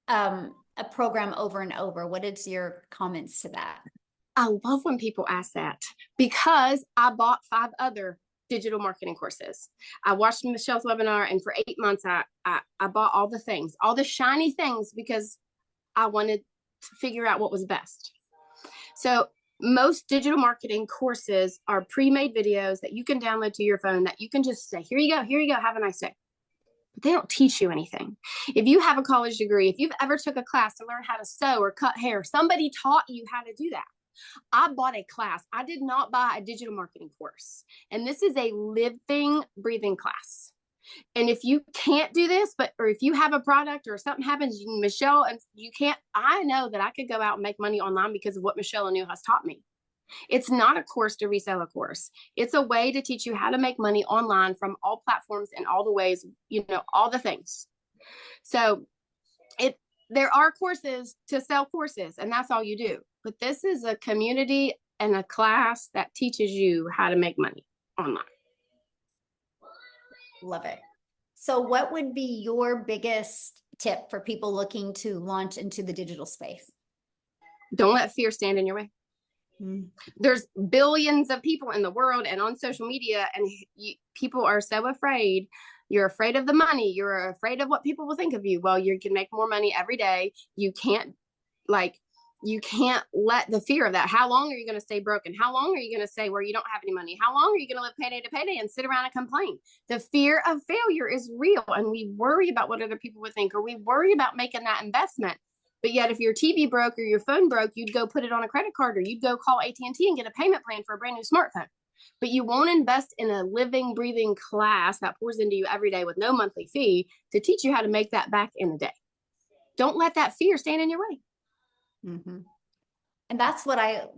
S1: a program over and over. What is your comments to that?
S6: I love when people ask that, because I bought 5 other digital marketing courses. I watched Michelle's webinar, and for 8 months, I bought all the things, all the shiny things, because I wanted to figure out what was best. So most digital marketing courses are pre-made videos that you can download to your phone, that you can just say, here you go, have a nice day. But they don't teach you anything. If you have a college degree, if you've ever took a class to learn how to sew or cut hair, somebody taught you how to do that. I bought a class. I did not buy a digital marketing course. And this is a living, breathing class. And if you can't do this, or if you have a product or something happens, Michelle, and you can't, I know that I could go out and make money online because of what Michelle O'Neill has taught me. It's not a course to resell a course. It's a way to teach you how to make money online from all platforms and all the ways, all the things. So there are courses to sell courses, and that's all you do. But this is a community and a class that teaches you how to make money online.
S1: Love it. So what would be your biggest tip for people looking to launch into the digital space?
S6: Don't let fear stand in your way. There's billions of people in the world and on social media, and people are so afraid. You're afraid of the money. You're afraid of what people will think of you. Well, you can make more money every day. You can't let the fear of that. How long are you going to stay broken? How long are you going to stay where you don't have any money? How long are you going to live payday to payday and sit around and complain? The fear of failure is real, and we worry about what other people would think, or we worry about making that investment. But yet, if your TV broke or your phone broke, you'd go put it on a credit card, or you'd go call AT&T and get a payment plan for a brand new smartphone. But you won't invest in a living, breathing class that pours into you every day with no monthly fee to teach you how to make that back in a day. Don't let that fear stand in your way.
S1: Mm-hmm. And that's what I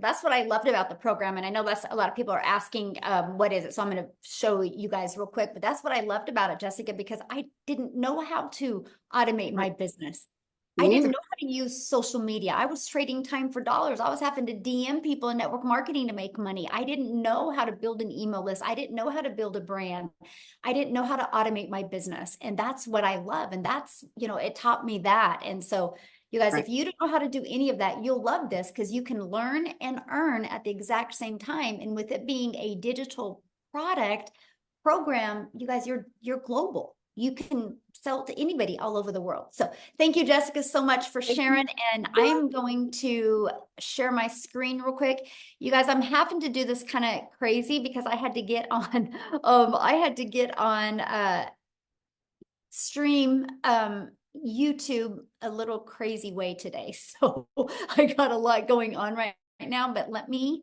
S1: loved about the program. And I know that's a lot of people are asking, what is it? So I'm going to show you guys real quick, but that's what I loved about it, Jessica, because I didn't know how to automate my business. I didn't know how to use social media. I was trading time for dollars. I was having to DM people in network marketing to make money. I didn't know how to build an email list. I didn't know how to build a brand. I didn't know how to automate my business. And that's what I love. And that's, it taught me that. And so you guys, if you don't know how to do any of that, you'll love this, because you can learn and earn at the exact same time. And with it being a digital program, you guys, you're global. You can sell to anybody all over the world. So thank you, Jessica, so much for sharing. And I'm going to share my screen real quick. You guys, I'm having to do this kind of crazy because I had to get on, stream YouTube a little crazy way today. So I got a lot going on right now, but let me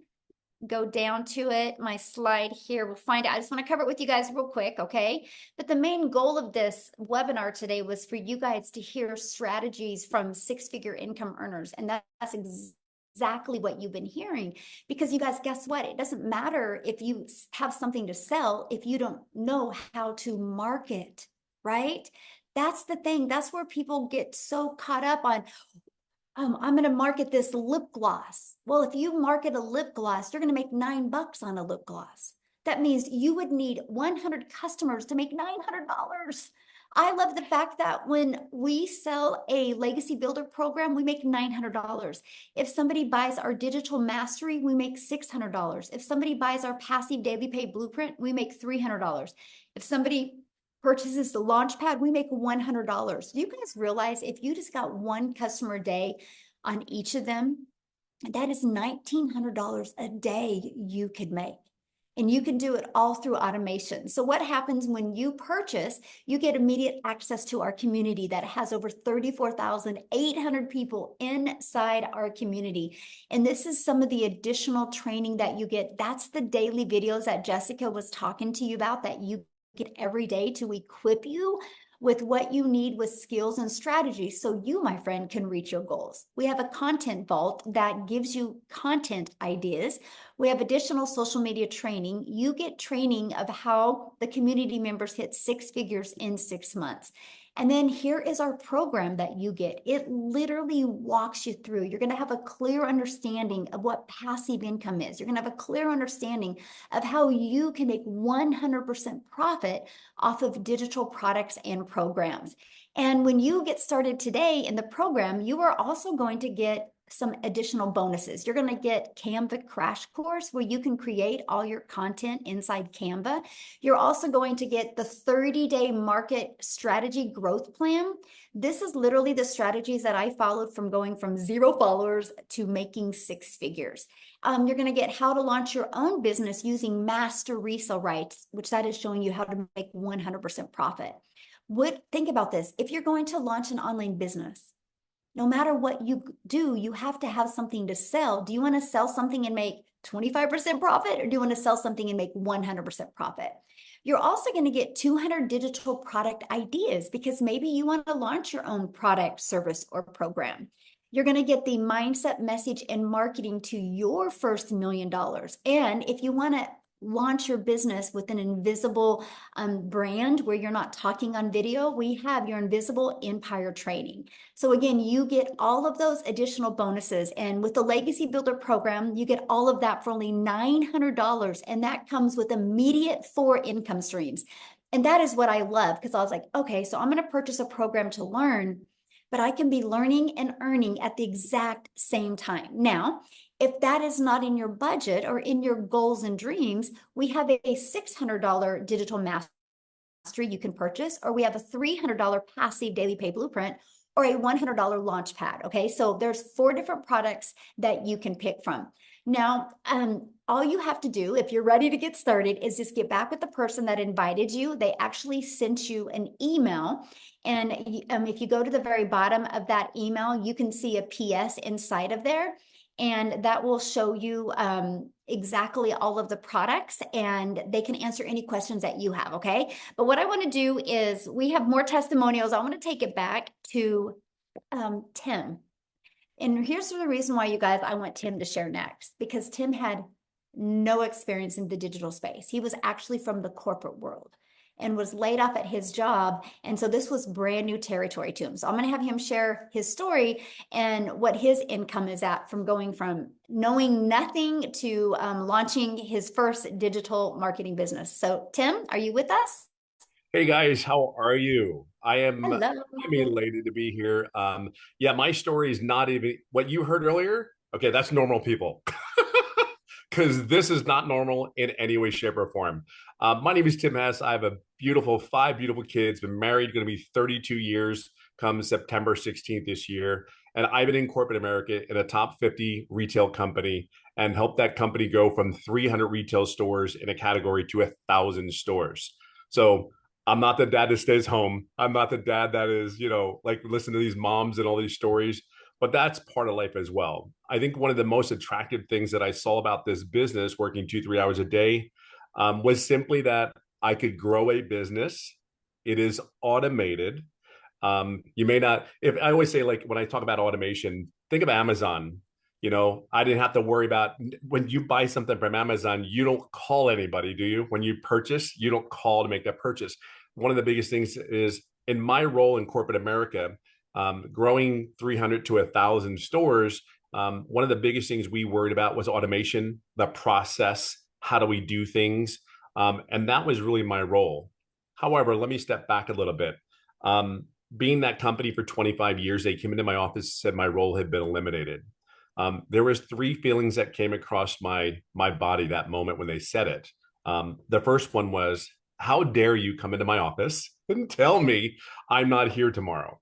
S1: go down to it. My slide here, we'll find out. I just want to cover it with you guys real quick, okay? But the main goal of this webinar today was for you guys to hear strategies from six-figure income earners. And that's exactly what you've been hearing, because you guys, guess what? It doesn't matter if you have something to sell if you don't know how to market, right? That's the thing. That's where people get so caught up on, I'm going to market this lip gloss. Well, if you market a lip gloss, you're going to make $9 on a lip gloss. That means you would need 100 customers to make $900. I love the fact that when we sell a legacy builder program, we make $900. If somebody buys our digital mastery, we make $600. If somebody buys our passive daily pay blueprint, we make $300. If somebody purchases the launch pad, we make $100. Do you guys realize if you just got one customer a day on each of them, that is $1,900 a day you could make. And you can do it all through automation. So what happens when you purchase, you get immediate access to our community that has over 34,800 people inside our community. And this is some of the additional training that you get. That's the daily videos that Jessica was talking to you about that you get every day to equip you with what you need with skills and strategies so you, my friend, can reach your goals. We have a content vault that gives you content ideas. We have additional social media training. You get training of how the community members hit 6 figures in 6 months. And then here is our program that you get. It literally walks you through. You're going to have a clear understanding of what passive income is. You're going to have a clear understanding of how you can make 100% profit off of digital products and programs. And when you get started today in the program, you are also going to get some additional bonuses. You're going to get Canva crash course where you can create all your content inside Canva. You're also going to get the 30-day market strategy growth plan. This is literally the strategies that I followed from going from 0 followers to making 6 figures. You're going to get how to launch your own business using master resale rights, which that is showing you how to make 100% profit. Think about this. If you're going to launch an online business, no matter what you do, you have to have something to sell. Do you want to sell something and make 25% profit, or do you want to sell something and make 100% profit? You're also going to get 200 digital product ideas because maybe you want to launch your own product, service, or program. You're going to get the mindset, message, and marketing to your first $1 million. And if you want to launch your business with an invisible brand where you're not talking on video, we have your Invisible Empire training. So again, you get all of those additional bonuses. And with the Legacy Builder program, you get all of that for only $900. And that comes with immediate 4 income streams. And that is what I love, because I was like, okay, so I'm going to purchase a program to learn, but I can be learning and earning at the exact same time. Now, if that is not in your budget or in your goals and dreams, we have a $600 digital mastery you can purchase, or we have a $300 passive daily pay blueprint, or a $100 launch pad. Okay, so there's 4 different products that you can pick from. Now, all you have to do if you're ready to get started is just get back with the person that invited you. They actually sent you an email. And if you go to the very bottom of that email, you can see a PS inside of there. And that will show you exactly all of the products, and they can answer any questions that you have, okay? But what I want to do is, we have more testimonials. I want to take it back to Tim. And here's the reason why, you guys, I want Tim to share next, because Tim had no experience in the digital space. He was actually from the corporate world and was laid off at his job. And so this was brand new territory to him. So I'm going to have him share his story and what his income is at from going from knowing nothing to launching his first digital marketing business. So Tim, are you with us?
S7: Hey guys, how are you? I'm
S1: Hello.
S7: elated to be here. Yeah, my story is not even what you heard earlier. Okay, that's normal people. Because this is not normal in any way, shape, or form. My name is Tim Hess. I have a beautiful 5 beautiful kids. Been married, going to be 32 years come September 16th this year. And I've been in corporate America in a top 50 retail company and helped that company go from 300 retail stores in a category to 1,000 stores. So I'm not the dad that stays home. I'm not the dad that is, like listen to these moms and all these stories, but that's part of life as well. I think one of the most attractive things that I saw about this business, working 2-3 hours a day, was simply that I could grow a business. It is automated. You may not, if I always say, like, when I talk about automation, think of Amazon. I didn't have to worry about when you buy something from Amazon, you don't call anybody, do you? When you purchase, you don't call to make that purchase. One of the biggest things is in my role in corporate America, growing 300 to 1,000 stores. One of the biggest things we worried about was automation, the process. How do we do things? And that was really my role. However, let me step back a little bit. Being that company for 25 years, they came into my office and said my role had been eliminated. There was 3 feelings that came across my body that moment when they said it. The first one was, how dare you come into my office and tell me I'm not here tomorrow?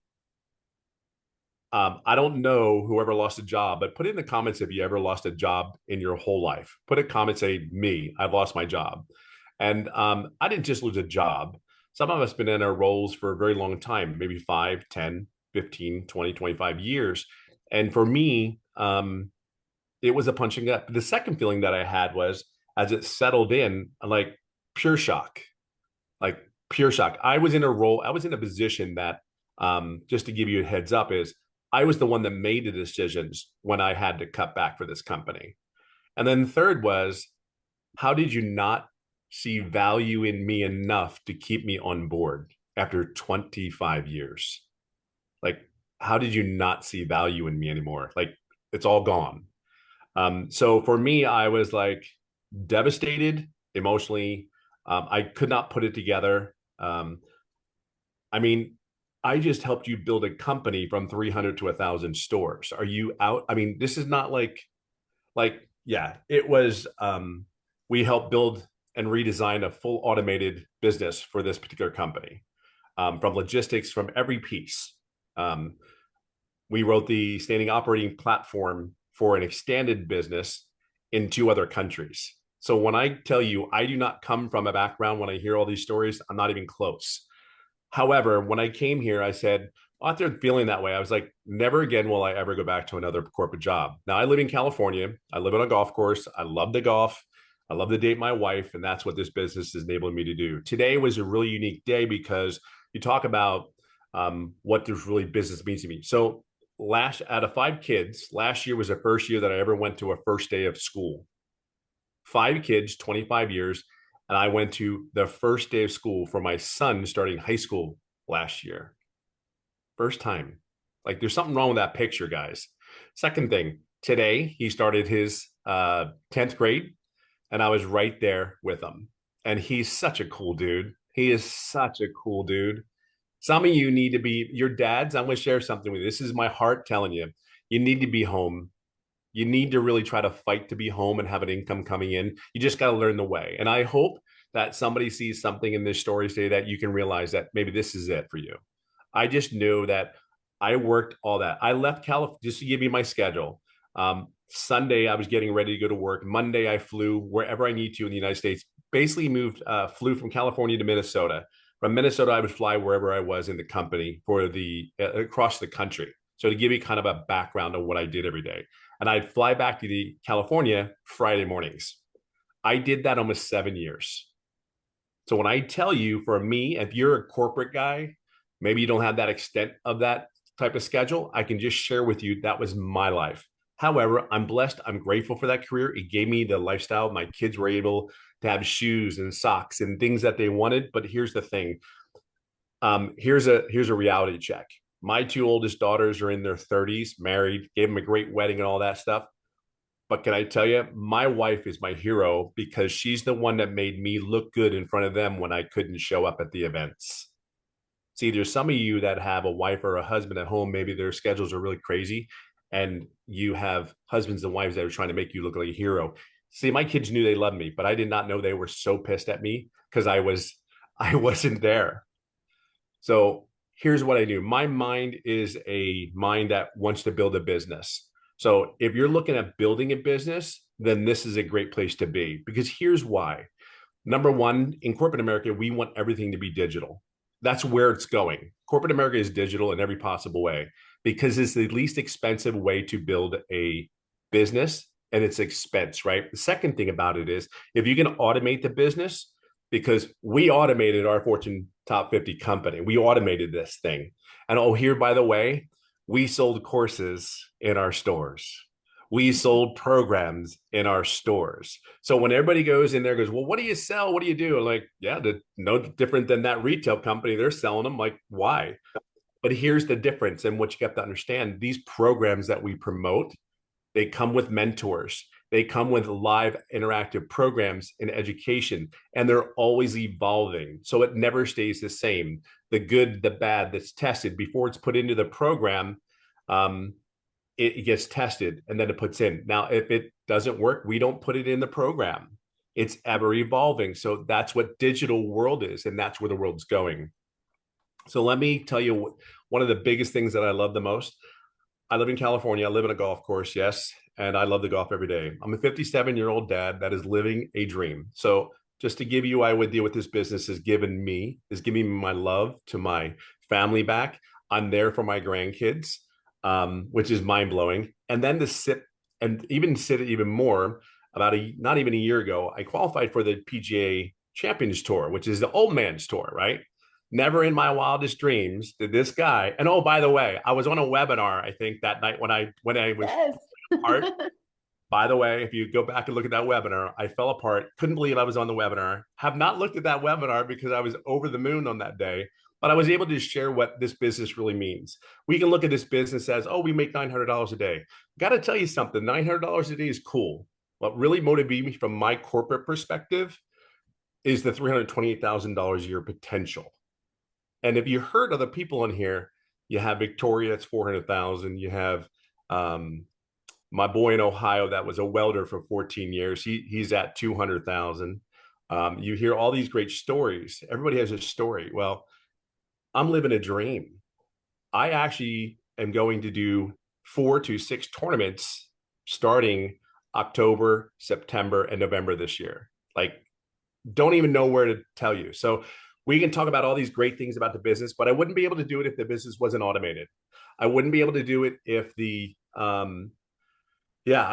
S7: I don't know whoever lost a job, but put in the comments if you ever lost a job in your whole life. Put a comment, say, me, I've lost my job. And I didn't just lose a job. Some of us been in our roles for a very long time, maybe 5, 10, 15, 20, 25 years. And for me, it was a punching up. The second feeling that I had was, as it settled in, like pure shock, like pure shock. I was in a role, I was in a position that, just to give you a heads up, is I was the one that made the decisions when I had to cut back for this company. And then third was, how did you not see value in me enough to keep me on board after 25 years? Like, how did you not see value in me anymore? Like, it's all gone. So for me, I was like devastated emotionally. I could not put it together. I mean, I just helped you build a company from 300 to 1,000 stores. Are you out? I mean, this is not yeah, it was, we helped build and redesign a full automated business for this particular company, from logistics, from every piece. We wrote the standing operating platform for an extended business in 2 other countries. So when I tell you, I do not come from a background, when I hear all these stories, I'm not even close. However, when I came here, I said, after feeling that way, I was like, never again will I ever go back to another corporate job. Now, I live in California. I live on a golf course. I love the golf. I love to date my wife, and that's what this business is enabling me to do. Today was a really unique day because you talk about, what this really business means to me. So out of 5 kids, last year was the first year that I ever went to a first day of school. 5 kids, 25 years. And I went to the first day of school for my son starting high school last year. First time. Like, there's something wrong with that picture, guys. Second thing, today he started his 10th grade, and I was right there with him. And he's such a cool dude. He is such a cool dude. Some of you need to be your dads. I'm going to share something with you. This is my heart telling you. You need to be home. You need to really try to fight to be home and have an income coming in. You just got to learn the way. And I hope that somebody sees something in this story today that you can realize that maybe this is it for you. I just knew that I worked all that. I left California, just to give you my schedule. Sunday, I was getting ready to go to work. Monday, I flew wherever I need to in the United States. Basically flew from California to Minnesota. From Minnesota, I would fly wherever I was in the company for across the country. So to give you kind of a background of what I did every day. And I'd fly back to California Friday mornings. I did that almost 7 years. So when I tell you, for me, if you're a corporate guy, maybe you don't have that extent of that type of schedule, I can just share with you that was my life. However, I'm blessed. I'm grateful for that career. It gave me the lifestyle. My kids were able to have shoes and socks and things that they wanted. But here's the thing. Here's a reality check. My 2 oldest daughters are in their 30s, married, gave them a great wedding and all that stuff. But can I tell you, my wife is my hero because she's the one that made me look good in front of them when I couldn't show up at the events. See, there's some of you that have a wife or a husband at home. Maybe their schedules are really crazy, and you have husbands and wives that are trying to make you look like a hero. See, my kids knew they loved me, but I did not know they were so pissed at me because I wasn't there. So here's what I do. My mind is a mind that wants to build a business. So if you're looking at building a business, then this is a great place to be, because here's why. Number one, in corporate America, we want everything to be digital. That's where it's going. Corporate America is digital in every possible way because it's the least expensive way to build a business, and it's expense, right? The second thing about it is if you can automate the business, because we automated our Fortune top 50 company. We automated this thing. And oh, here, by the way, we sold courses in our stores. We sold programs in our stores. So when everybody goes in there, goes, well, what do you sell? What do you do? I'm like, yeah, no different than that retail company. They're selling them. Like, why? But here's the difference. And what you have to understand, these programs that we promote, they come with mentors. They come with live interactive programs in education, and they're always evolving. So it never stays the same. The good, the bad that's tested before it's put into the program, it gets tested and then it puts in. Now, if it doesn't work, we don't put it in the program. It's ever evolving. So that's what digital world is, and that's where the world's going. So let me tell you one of the biggest things that I love the most. I live in California. I live in a golf course, yes, and I love the golf every day. I'm a 57-year-old dad that is living a dream. So just to give you, I would deal with this business is giving me my love to my family back. I'm there for my grandkids, which is mind blowing. And then to sit even more, not even a year ago, I qualified for the PGA Champions Tour, which is the old man's tour, right? Never in my wildest dreams did this guy. And oh, by the way, I was on a webinar, I think, that night when I was
S1: Yes.
S7: apart. By the way, if you go back and look at that webinar, I fell apart. Couldn't believe I was on the webinar. Have not looked at that webinar because I was over the moon on that day. But I was able to share what this business really means. We can look at this business as, oh, we make $900 a day. Got to tell you something, $900 a day is cool. What really motivated me from my corporate perspective is the $328,000 a year potential. And if you heard other people in here, you have Victoria, that's 400,000. You have my boy in Ohio that was a welder for 14 years. He's at 200,000. You hear all these great stories. Everybody has a story. Well, I'm living a dream. I actually am going to do 4 to 6 tournaments starting October, September, and November this year. Like, don't even know where to tell you. So we can talk about all these great things about the business, but I wouldn't be able to do it if the business wasn't automated. I wouldn't be able to do it if I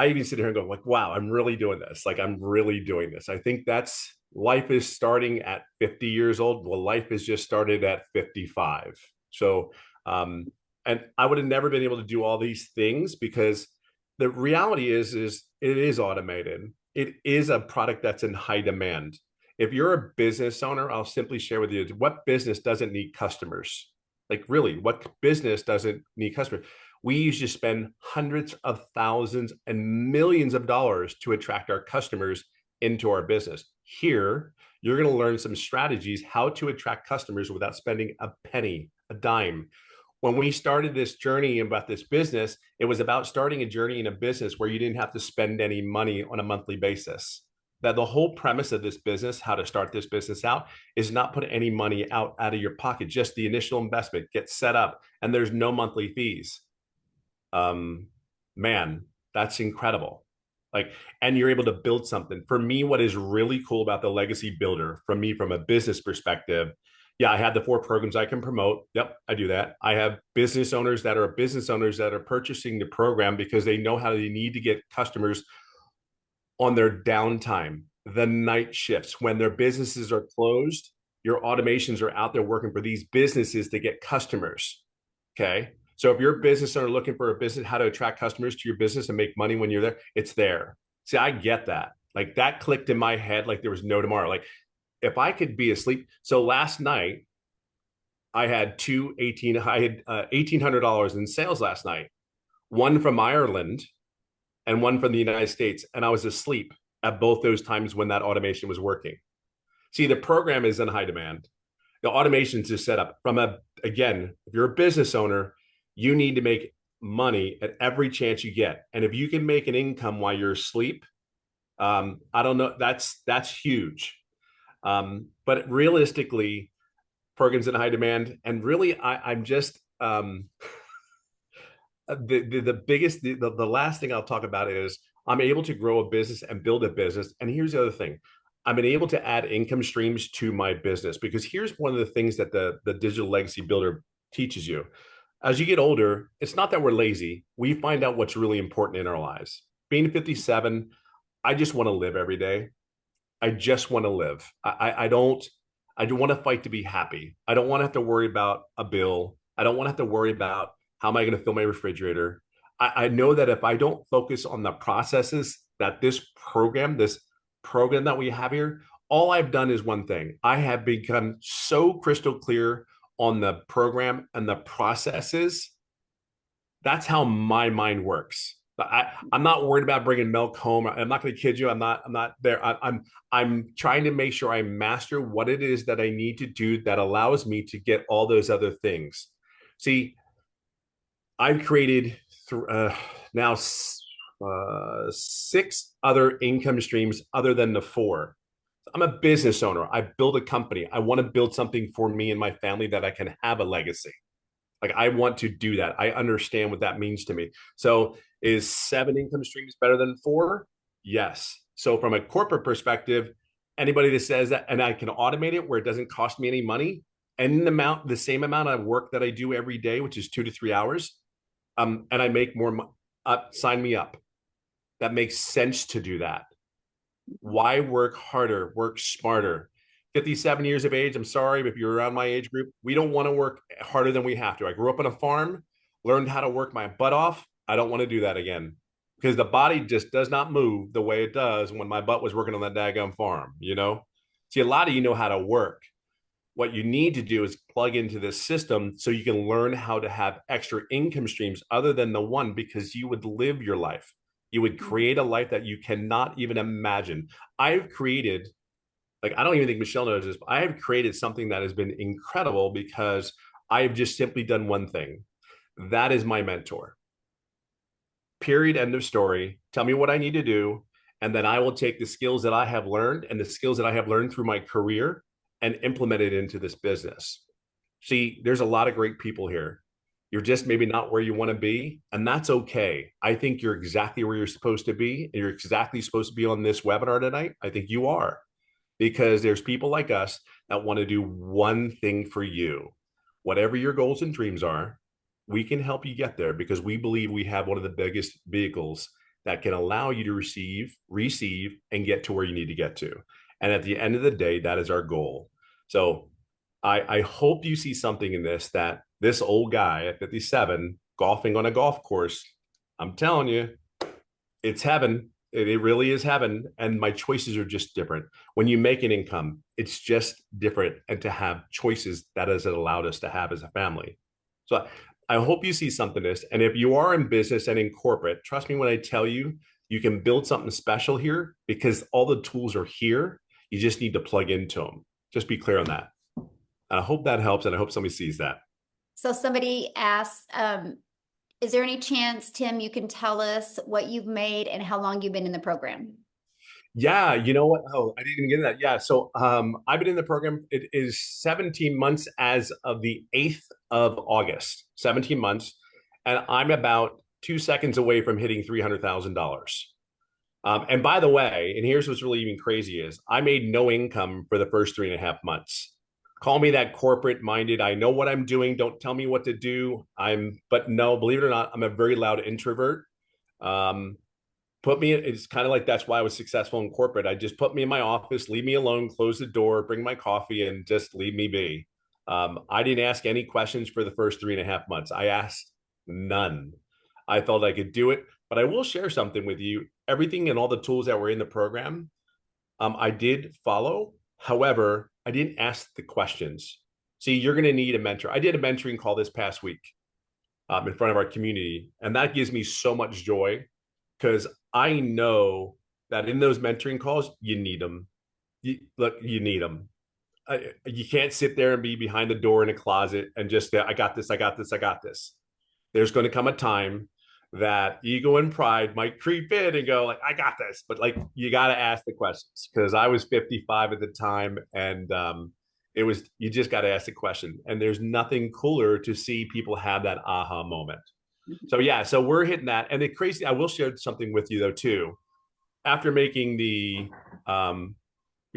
S7: even sit here and go like, wow, I'm really doing this. Like, I'm really doing this. I think that's life is starting at 50 years old. Well, life is just started at 55. So, and I would have never been able to do all these things because the reality is it is automated. It is a product that's in high demand. If you're a business owner, I'll simply share with you what business doesn't need customers. Like, really, what business doesn't need customers? We used to spend hundreds of thousands and millions of dollars to attract our customers into our business. Here, you're going to learn some strategies how to attract customers without spending a penny, a dime. When we started this journey about this business, it was about starting a journey in a business where you didn't have to spend any money on a monthly basis. That the whole premise of this business, how to start this business out, is not put any money out of your pocket, just the initial investment, get set up, and there's no monthly fees. Man, that's incredible. Like, and you're able to build something. For me, what is really cool about the legacy builder, from me, from a business perspective, yeah, I have the 4 programs I can promote. Yep, I do that. I have business owners that are purchasing the program because they know how they need to get customers on their downtime, the night shifts, when their businesses are closed. Your automations are out there working for these businesses to get customers. Okay. So if you're a business owner looking for a business, how to attract customers to your business and make money when you're there, it's there. See, I get that. Like, that clicked in my head like there was no tomorrow. Like, if I could be asleep. So last night, I had $1,800 in sales last night, one from Ireland and one from the United States. And I was asleep at both those times when that automation was working. See, the program is in high demand. The automations is set up again, if you're a business owner, you need to make money at every chance you get. And if you can make an income while you're asleep, I don't know, that's huge. But realistically, programs in high demand. And really, I'm just, the last thing I'll talk about is I'm able to grow a business and build a business. And here's the other thing. I've been able to add income streams to my business, because here's one of the things that the digital legacy builder teaches you. As you get older, it's not that we're lazy. We find out what's really important in our lives. Being 57, I just want to live every day. I just want to live. I don't want to fight to be happy. I don't want to have to worry about a bill. I don't want to have to worry about how am I going to fill my refrigerator. I know that if I don't focus on the processes that this program that we have here, all I've done is one thing. I have become so crystal clear on the program and the processes. That's how my mind works. I'm not worried about bringing milk home. I'm not going to kid you. I'm not there. I'm trying to make sure I master what it is that I need to do that allows me to get all those other things. See, I've created now 6 other income streams other than the 4. I'm a business owner. I build a company. I want to build something for me and my family that I can have a legacy. Like, I want to do that. I understand what that means to me. So is 7 income streams better than 4? Yes. So from a corporate perspective, anybody that says that, and I can automate it where it doesn't cost me any money, and the same amount of work that I do every day, which is 2 to 3 hours, and I make more, sign me up. That makes sense to do that. Why work harder, work smarter? 57 years of age. I'm sorry, but if you're around my age group, we don't want to work harder than we have to. I grew up on a farm, learned how to work my butt off. I don't want to do that again because the body just does not move the way it does when my butt was working on that daggum farm, you know? See, a lot of you know how to work. What you need to do is plug into this system so you can learn how to have extra income streams other than the one, because you would live your life. You would create a life that you cannot even imagine. I've created, like, I don't even think Michelle knows this, but I have created something that has been incredible because I have just simply done one thing. That is my mentor. Period. End of story. Tell me what I need to do. And then I will take the skills that I have learned and the skills that I have learned through my career and implement it into this business. See, there's a lot of great people here. You're just maybe not where you want to be, and that's okay. I think you're exactly where you're supposed to be. And you're exactly supposed to be on this webinar tonight. I think you are, because there's people like us that want to do one thing for you. Whatever your goals and dreams are, we can help you get there because we believe we have one of the biggest vehicles that can allow you to receive, and get to where you need to get to. And at the end of the day, that is our goal. So I hope you see something in this, that this old guy at 57 golfing on a golf course, I'm telling you, it's heaven. It really is heaven. And my choices are just different. When you make an income, it's just different. And to have choices, that has allowed us to have as a family. So I hope you see something in this. And if you are in business and in corporate, trust me when I tell you, you can build something special here because all the tools are here. You just need to plug into them. Just be clear on that. I hope that helps. And I hope somebody sees that.
S1: So somebody asked, is there any chance, Tim, you can tell us what you've made and how long you've been in the program?
S7: Yeah, you know what? Oh, I didn't even get into that. Yeah, so I've been in the program. It is 17 months as of the 8th of August, 17 months. And I'm about 2 seconds away from hitting $300,000. And by the way, and here's what's really even crazy is I made no income for the first 3.5 months. Call me that corporate minded. I know what I'm doing. Don't tell me what to do. But no, believe it or not, I'm a very loud introvert. It's kind of like that's why I was successful in corporate. I just put me in my office, leave me alone, close the door, bring my coffee, and just leave me be. I didn't ask any questions for the first 3.5 months. I asked none. I felt I could do it, but I will share something with you. Everything and all the tools that were in the program, I did follow. However, I didn't ask the questions. See, you're going to need a mentor. I did a mentoring call this past week in front of our community, and that gives me so much joy because I know that in those mentoring calls, you need them. You need them. You can't sit there and be behind the door in a closet and just, I got this, I got this, I got this. There's going to come a time that ego and pride might creep in and go like, I got this, but like, you got to ask the questions because I was 55 at the time. And you just got to ask the question. And there's nothing cooler to see people have that aha moment. So yeah, so we're hitting that. And the crazy, I will share something with you though, too. After making we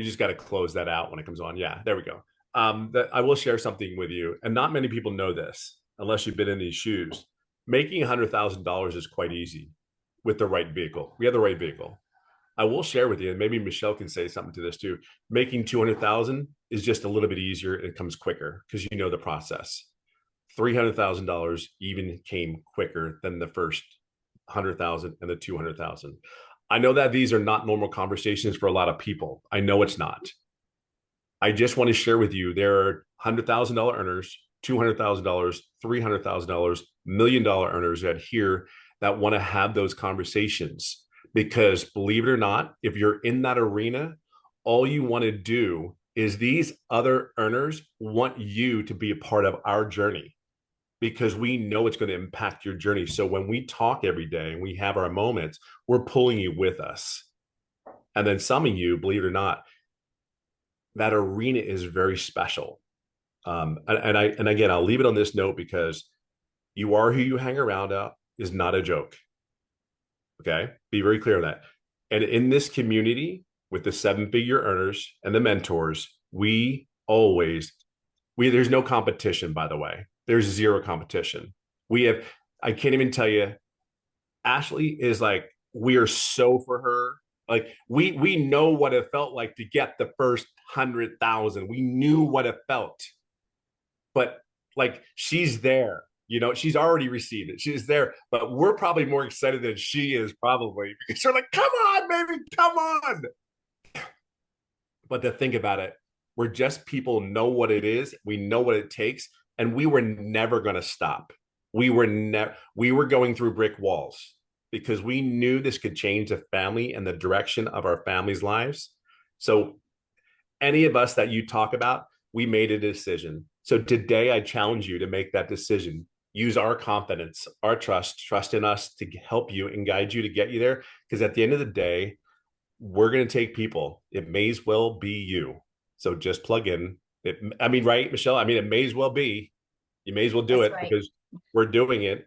S7: just got to close that out when it comes on. Yeah, there we go. I will share something with you. And not many people know this unless you've been in these shoes. Making $100,000 is quite easy with the right vehicle. We have the right vehicle. I will share with you, and maybe Michelle can say something to this too. Making 200,000 is just a little bit easier. It comes quicker because you know the process. $300,000 even came quicker than the first 100,000 and the 200,000. I know that these are not normal conversations for a lot of people. I know it's not. I just want to share with you there are $100,000 earners, $200,000, $300,000, $1 million earners that want to have those conversations. Because believe it or not, if you're in that arena, all you want to do is these other earners want you to be a part of our journey because we know it's going to impact your journey. So when we talk every day and we have our moments, we're pulling you with us. And then some of you, believe it or not, that arena is very special. And again, I'll leave it on this note because you are who you hang around at is not a joke. Okay. Be very clear on that. And in this community with the 7-figure earners and the mentors, there's no competition, by the way. There's zero competition. I can't even tell you, Ashley is like, we are so for her. Like we know what it felt like to get the first 100,000. We knew what it felt. But like she's there, you know, she's already received it. She's there, but we're probably more excited than she is, probably, because we're like, come on, baby, come on. But to think about it, we're just people know what it is, we know what it takes, and we were never going to stop. We were going through brick walls because we knew this could change the family and the direction of our family's lives. So any of us that you talk about, we made a decision. So today I challenge you to make that decision. Use our confidence, our trust in us to help you and guide you to get you there. Because at the end of the day, we're going to take people. It may as well be you. So just plug in. I mean, right, Michelle? I mean, it may as well be. You may as well do
S1: That's
S7: it
S1: right.
S7: because we're doing it.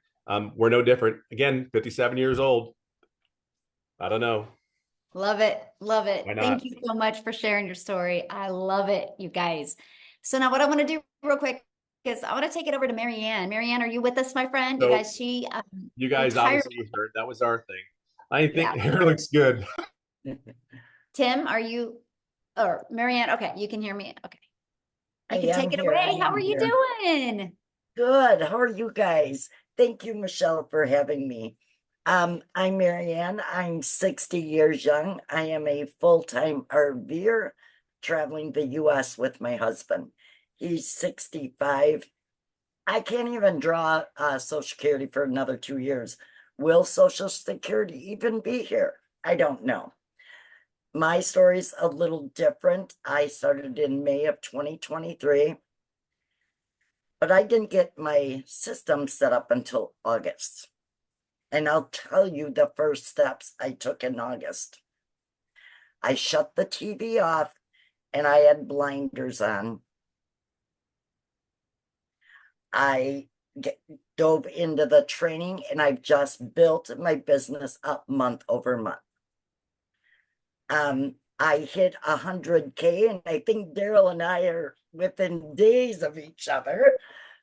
S7: We're no different. Again, 57 years old. I don't know.
S1: Love it. Love it.
S7: Why
S1: Thank
S7: not?
S1: you so much for sharing your story. I love it, you guys. So now what I want to do real quick is I want to take it over to Marianne. Marianne, are you with us, my friend? You
S7: So
S1: guys, she
S7: you guys
S1: retired.
S7: obviously heard that was our thing. I think
S1: Yeah.
S7: hair looks good.
S1: Tim, are you, or Marianne? Okay, you can hear me. Okay. You
S8: I
S1: can
S8: am
S1: take it
S8: here.
S1: away.
S8: I
S1: How
S8: am
S1: are you
S8: here.
S1: doing?
S8: Good. How are you guys? Thank you, Michelle, for having me. I'm Marianne. I'm 60 years young. I am a full-time RVer traveling the US with my husband. He's 65. I can't even draw Social Security for another 2 years. Will Social Security even be here? I don't know. My story's a little different. I started in May of 2023. But I didn't get my system set up until August. And I'll tell you the first steps I took in August. I shut the TV off and I had blinders on. I dove into the training and I've just built my business up month over month. I hit 100K and I think Daryl and I are within days of each other.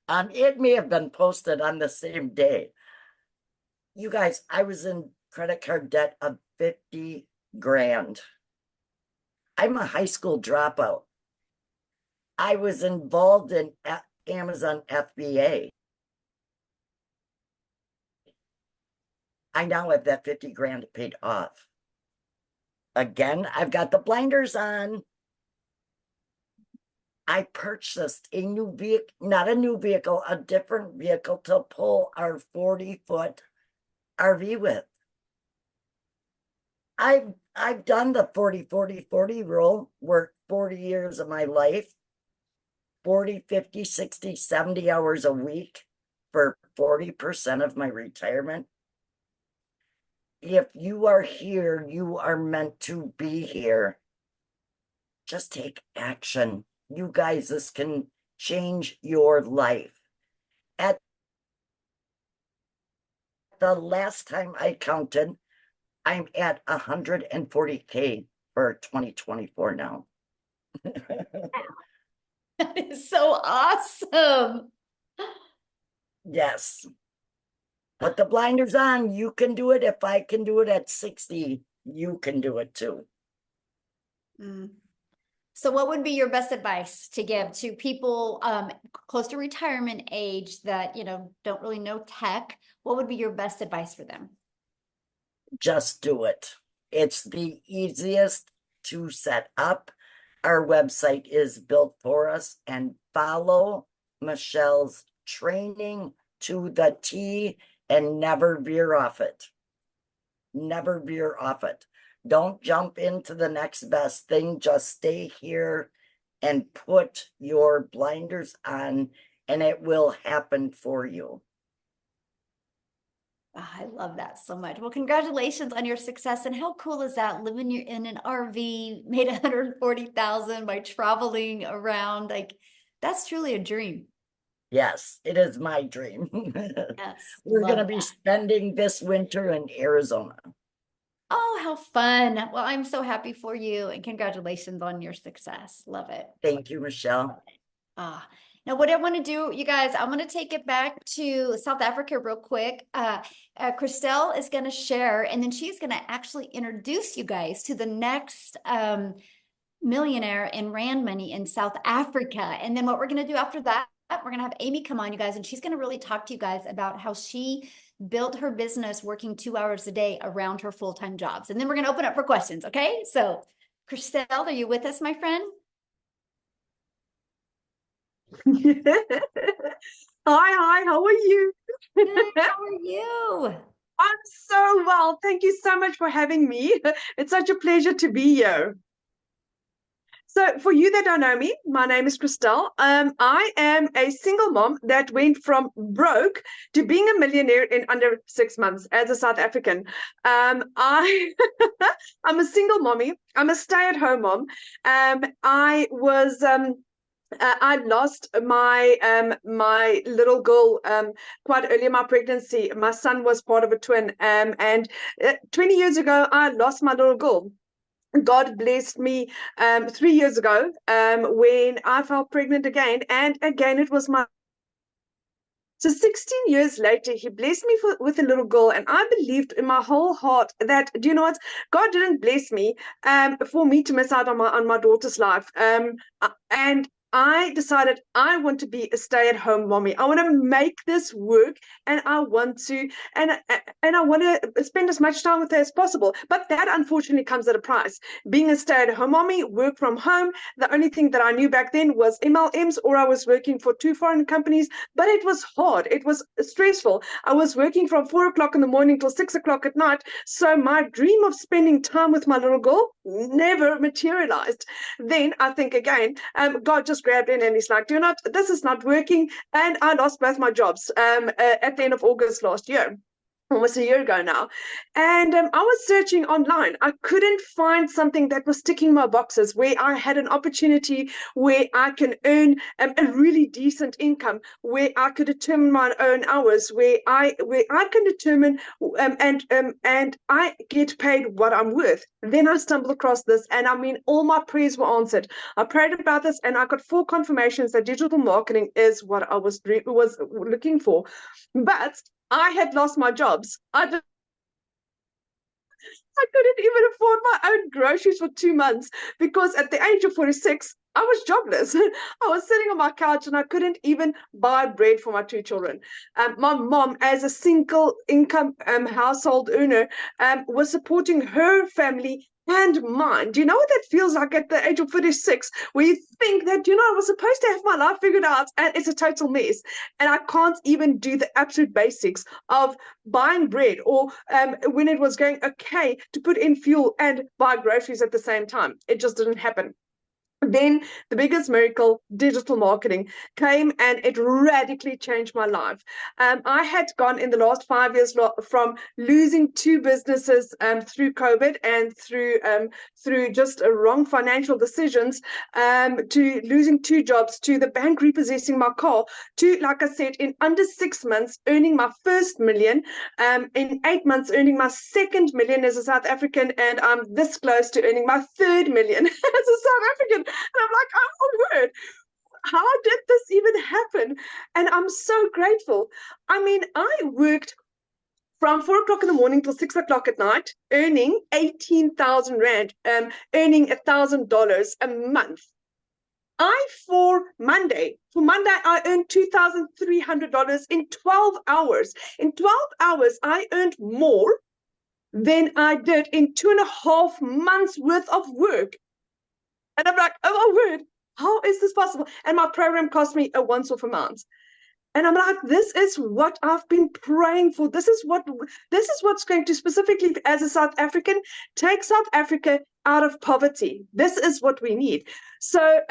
S8: It may have been posted on the same day. You guys, I was in credit card debt of 50 grand. I'm a high school dropout. I was involved in Amazon FBA. I now have that 50 grand paid off. Again, I've got the blinders on. I purchased a new vehicle, not a new vehicle, a different vehicle to pull our 40-foot RV with. I've done the 40-40-40 rule, worked 40 years of my life, 40, 50, 60, 70 hours a week for 40% of my retirement. If you are here, you are meant to be here. Just take action. You guys, this can change your life. At the last time I counted, I'm at 140K for 2024 now.
S1: That is so awesome.
S8: Yes. Put the blinders on. You can do it. If I can do it at 60, you can do it too.
S1: So what would be your best advice to give to people close to retirement age that, you know, don't really know tech? What would be your best advice for them?
S8: Just do it. It's the easiest to set up. Our website is built for us, and follow Michelle's training to the T and never veer off it. Never veer off it. Don't jump into the next best thing. Just stay here and put your blinders on, and it will happen for you.
S1: Oh, I love that so much. Well, congratulations on your success. And how cool is that? Living in an RV, made 140,000 by traveling around. Like, that's truly a dream.
S8: Yes, it is my dream.
S1: Yes,
S8: We're
S1: love
S8: going to be
S1: that.
S8: spending this winter in Arizona.
S1: Oh, how fun. Well, I'm so happy for you and congratulations on your success. Love it.
S8: Thank you, Michelle.
S1: Now what I want to do, you guys, I'm going to take it back to South Africa real quick. Christelle is going to share, and then she's going to actually introduce you guys to the next millionaire in Rand money in South Africa. And then what we're going to do after that, we're going to have Amy come on, you guys, and she's going to really talk to you guys about how she built her business working 2 hours a day around her full-time jobs. And then we're going to open up for questions. Okay. So Christelle, are you with us, my friend?
S9: Hi, how are you?
S1: Good, how are you?
S9: I'm so well. Thank you so much for having me. It's such a pleasure to be here. So for you that don't know me, my name is Christelle. I am a single mom that went from broke to being a millionaire in under 6 months as a South African. I'm a single mommy. I'm a stay-at-home mom. I lost my little girl quite early in my pregnancy. My son was part of a twin, and 20 years ago, I lost my little girl. God blessed me 3 years ago when I fell pregnant again, and again it was my. So 16 years later, he blessed me with a little girl, and I believed in my whole heart that, do you know what? God didn't bless me for me to miss out on my daughter's life. And I decided I want to be a stay-at-home mommy. I want to make this work, and I want to spend as much time with her as possible. But that unfortunately comes at a price. Being a stay-at-home mommy, work from home. The only thing that I knew back then was MLMs, or I was working for 2 foreign companies. But it was hard. It was stressful. I was working from 4 o'clock in the morning till 6 o'clock at night. So my dream of spending time with my little girl never materialized. Then I think again, God just grabbed in and he's like, do you not, this is not working. And I lost both my jobs at the end of August last year. Almost a year ago now. And I was searching online. I couldn't find something that was ticking my boxes, where I had an opportunity where I can earn a really decent income, where I could determine my own hours, where I can determine and I get paid what I'm worth. Then I stumbled across this, and I mean, all my prayers were answered. I prayed about this, and I got 4 confirmations that digital marketing is what I was looking for. But I had lost my jobs. I couldn't even afford my own groceries for 2 months, because at the age of 46, I was jobless. I was sitting on my couch and I couldn't even buy bread for my 2 children. My mom, as a single income household earner, was supporting her family and mine. Do you know what that feels like at the age of 46, where you think that, you know, I was supposed to have my life figured out and it's a total mess, and I can't even do the absolute basics of buying bread, or when it was going okay to put in fuel and buy groceries at the same time. It just didn't happen. Then the biggest miracle, digital marketing, came, and it radically changed my life. I had gone in the last 5 years from losing 2 businesses through COVID and through just wrong financial decisions, to losing 2 jobs, to the bank repossessing my car, to, like I said, in under 6 months earning my first million, in 8 months earning my second million as a South African, and I'm this close to earning my third million as a South African. And I'm like, oh my word, how did this even happen? And I'm so grateful. I mean, I worked from 4 o'clock in the morning till 6 o'clock at night, earning 18,000 Rand, earning $1,000 a month. For Monday, I earned $2,300 in 12 hours. In 12 hours, I earned more than I did in 2.5 months worth of work. And I'm like, oh my word, how is this possible? And my program cost me a once-off amount. And I'm like, this is what I've been praying for. This is what's going to, specifically as a South African, take South Africa out of poverty. This is what we need. So,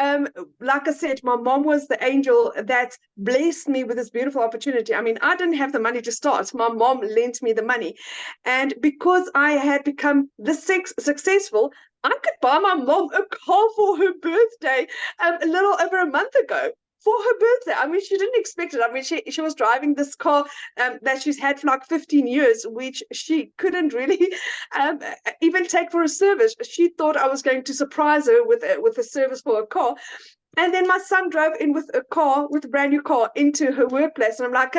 S9: like I said, my mom was the angel that blessed me with this beautiful opportunity. I mean, I didn't have the money to start. My mom lent me the money. And because I had become this successful, I could buy my mom a car for her birthday a little over a month ago. For her birthday. I mean, she didn't expect it. I mean, she was driving this car that she's had for like 15 years, which she couldn't really even take for a service. She thought I was going to surprise her with a service for a car. And then my son drove in with a brand new car into her workplace. And I'm like,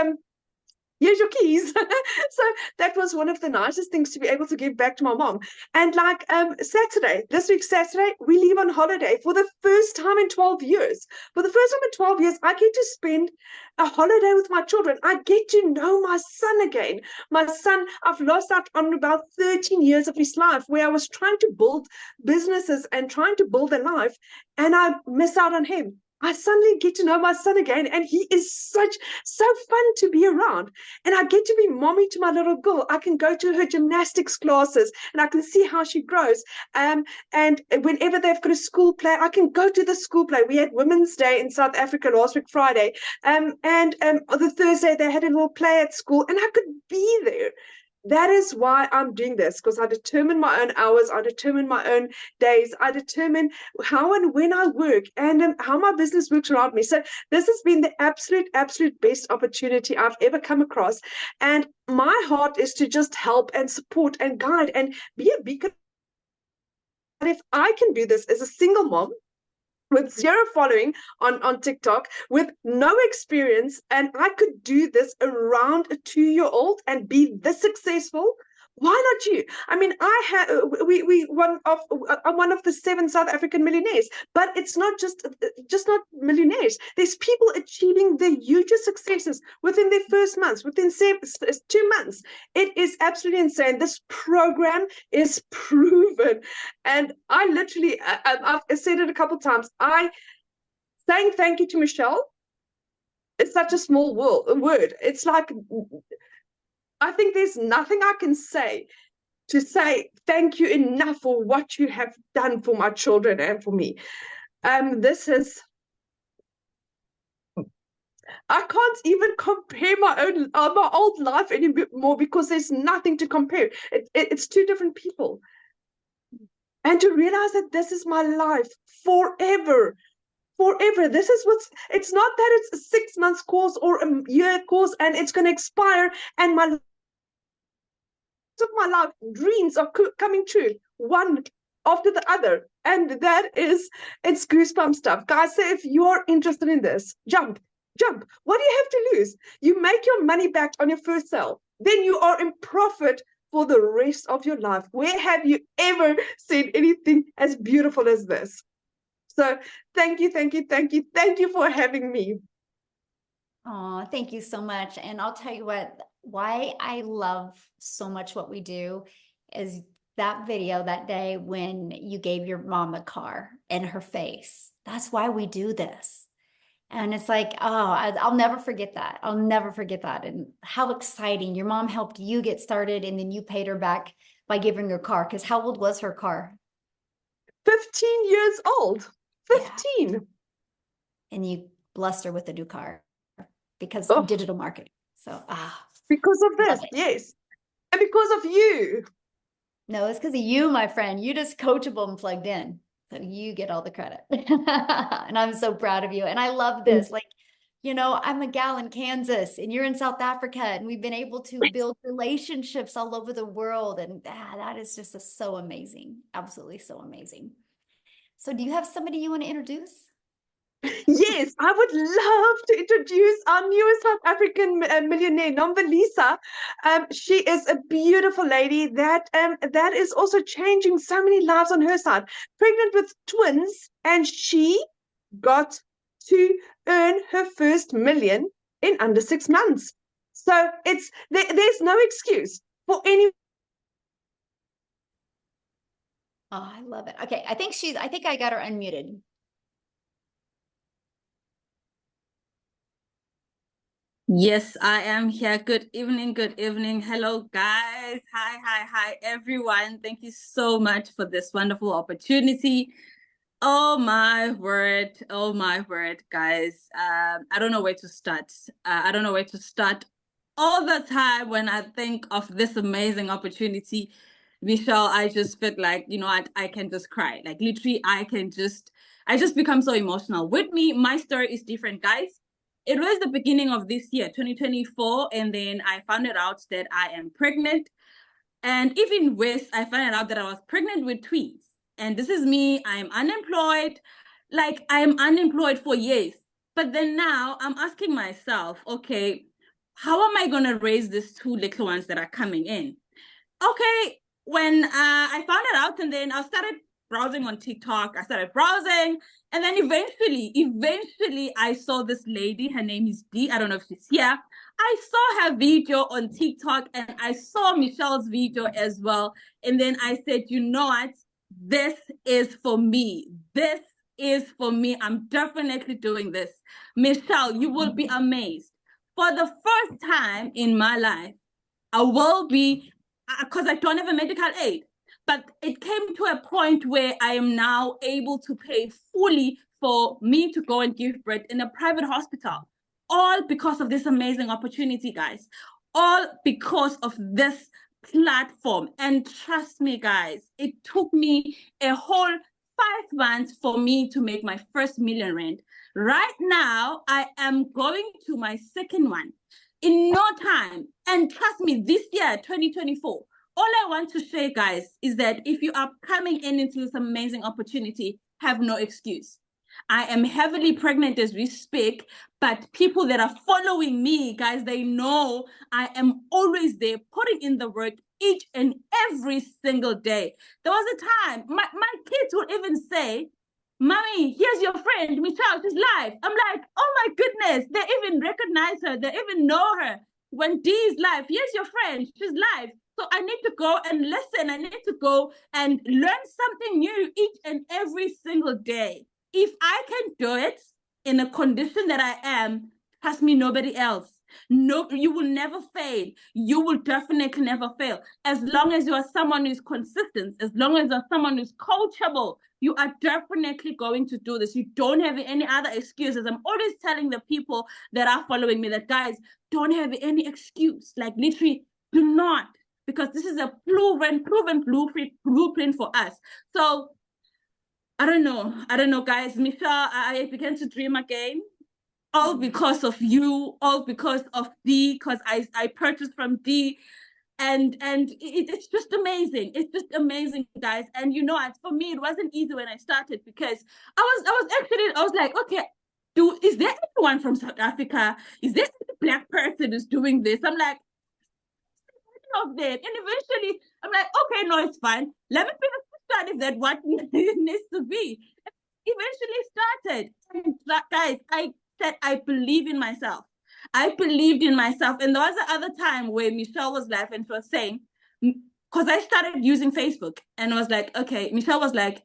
S9: here's your keys. So that was one of the nicest things to be able to give back to my mom. And like Saturday, this week Saturday, we leave on holiday for the first time in 12 years. For the first time in 12 years, I get to spend a holiday with my children. I get to know my son again. My son, I've lost out on about 13 years of his life where I was trying to build businesses and trying to build a life, and I miss out on him. I suddenly get to know my son again, and he is so fun to be around. And I get to be mommy to my little girl. I can go to her gymnastics classes, and I can see how she grows. And whenever they've got a school play, I can go to the school play. We had Women's Day in South Africa last week, Friday. And the Thursday, they had a little play at school, and I could be there. That is why I'm doing this, because I determine my own hours, I determine my own days, I determine how and when I work, and how my business works around me. So this has been the absolute best opportunity I've ever come across. And my heart is to just help and support and guide and be a beacon. And if I can do this as a single mom, with zero following on TikTok, with no experience, and I could do this around a 2-year-old and be this successful, why not you? I mean, I'm one of the 7 South African millionaires, but it's not just not millionaires. There's people achieving the hugest successes within their first months, within 2 months. It is absolutely insane. This program is proven, and I literally, I've said it a couple of times. Saying thank you to Michelle is such a small word. It's like, I think there's nothing I can say to say thank you enough for what you have done for my children and for me. This is, I can't even compare my old life anymore, because there's nothing to compare. It's 2 different people. And to realize that this is my life forever. This is it's not that it's a 6 months course or a year course and it's going to expire, and my life dreams are coming true, one after the other. And it's goosebump stuff, guys. So if you're interested in this, jump. What do you have to lose? You make your money back on your first sale, then you are in profit for the rest of your life. Where have you ever seen anything as beautiful as this? So thank you for having me.
S1: Oh, thank you so much. And I'll tell you why I love so much what we do is that video that day when you gave your mom a car and her face. That's why we do this. And it's like, oh, I'll never forget that. I'll never forget that. And how exciting. Your mom helped you get started, and then you paid her back by giving her car. Because how old was her car?
S9: 15 years old. 15.
S1: Yeah. And you blessed her with a new car because digital marketing. So,
S9: because of this, yes. And because of you.
S1: No, it's because of you, my friend. You just coachable and plugged in. So you get all the credit. And I'm so proud of you. And I love this. Like, I'm a gal in Kansas and you're in South Africa, and we've been able to build relationships all over the world. And that is just so amazing. Absolutely so amazing. So do you have somebody you want to introduce?
S9: Yes, I would love to introduce our newest South African millionaire, Nanda. She is a beautiful lady that is also changing so many lives on her side. Pregnant with twins, and she got to earn her first million in under 6 months. So there's no excuse for any.
S1: Oh, I love it. Okay, I think I got her unmuted.
S10: Yes, I am here. Good evening. Hello, guys. Hi, everyone. Thank you so much for this wonderful opportunity. Oh my word, guys. I don't know where to start. All the time when I think of this amazing opportunity, Michelle, I just feel like, I can just cry. Like literally, I just become so emotional. With me, my story is different, guys. It was the beginning of this year, 2024, and then I found it out that I am pregnant. And even worse, I found out that I was pregnant with twins. And this is me, I'm unemployed. Like, I'm unemployed for years. But then now I'm asking myself, okay, how am I going to raise these two little ones that are coming in? Okay, when I found it out, and then I started browsing on TikTok. I started browsing, and then eventually, I saw this lady. Her name is Dee. I don't know if she's here. I saw her video on TikTok, and I saw Michelle's video as well. And then I said, you know what? This is for me. This is for me. I'm definitely doing this. Michelle, you will be amazed. For the first time in my life, I will be, because I don't have a medical aid, but it came to a point where I am now able to pay fully for me to go and give birth in a private hospital, all because of this amazing opportunity, guys, all because of this platform. And trust me, guys, it took me a whole 5 months for me to make my first million rand. Right now, I am going to my second one in no time. And trust me, this year, 2024, all I want to share, guys, is that if you are coming into this amazing opportunity, have no excuse. I am heavily pregnant as we speak, but people that are following me, guys, they know I am always there putting in the work each and every single day. There was a time my kids would even say, Mommy, here's your friend, Michelle, she's live. I'm like, oh my goodness, they even recognize her, they even know her. When Dee is live, here's your friend, she's live. So I need to go and listen. I need to go and learn something new each and every single day. If I can do it in a condition that I am, trust me, nobody else. No, you will never fail. You will definitely never fail. As long as you are someone who's consistent, as long as you're someone who's coachable, you are definitely going to do this. You don't have any other excuses. I'm always telling the people that are following me that, guys, don't have any excuse. Like, literally, do not. Because this is a proven blueprint for us. So, I don't know, guys. Michelle, I began to dream again. All because of you, all because of Dee, because I purchased from Dee. And it's just amazing. It's just amazing, guys. And you know what? For me, it wasn't easy when I started, because I was like, okay, is there anyone from South Africa? Is there any Black person who's doing this? I'm like, of them. And eventually, I'm like, okay, no, it's fine. Let me be the study that what it needs to be. Eventually started. And guys, I said I believe in myself. I believed in myself. And there was the other time where Michelle was live and she was saying, because I started using Facebook, and I was like, okay, Michelle was like,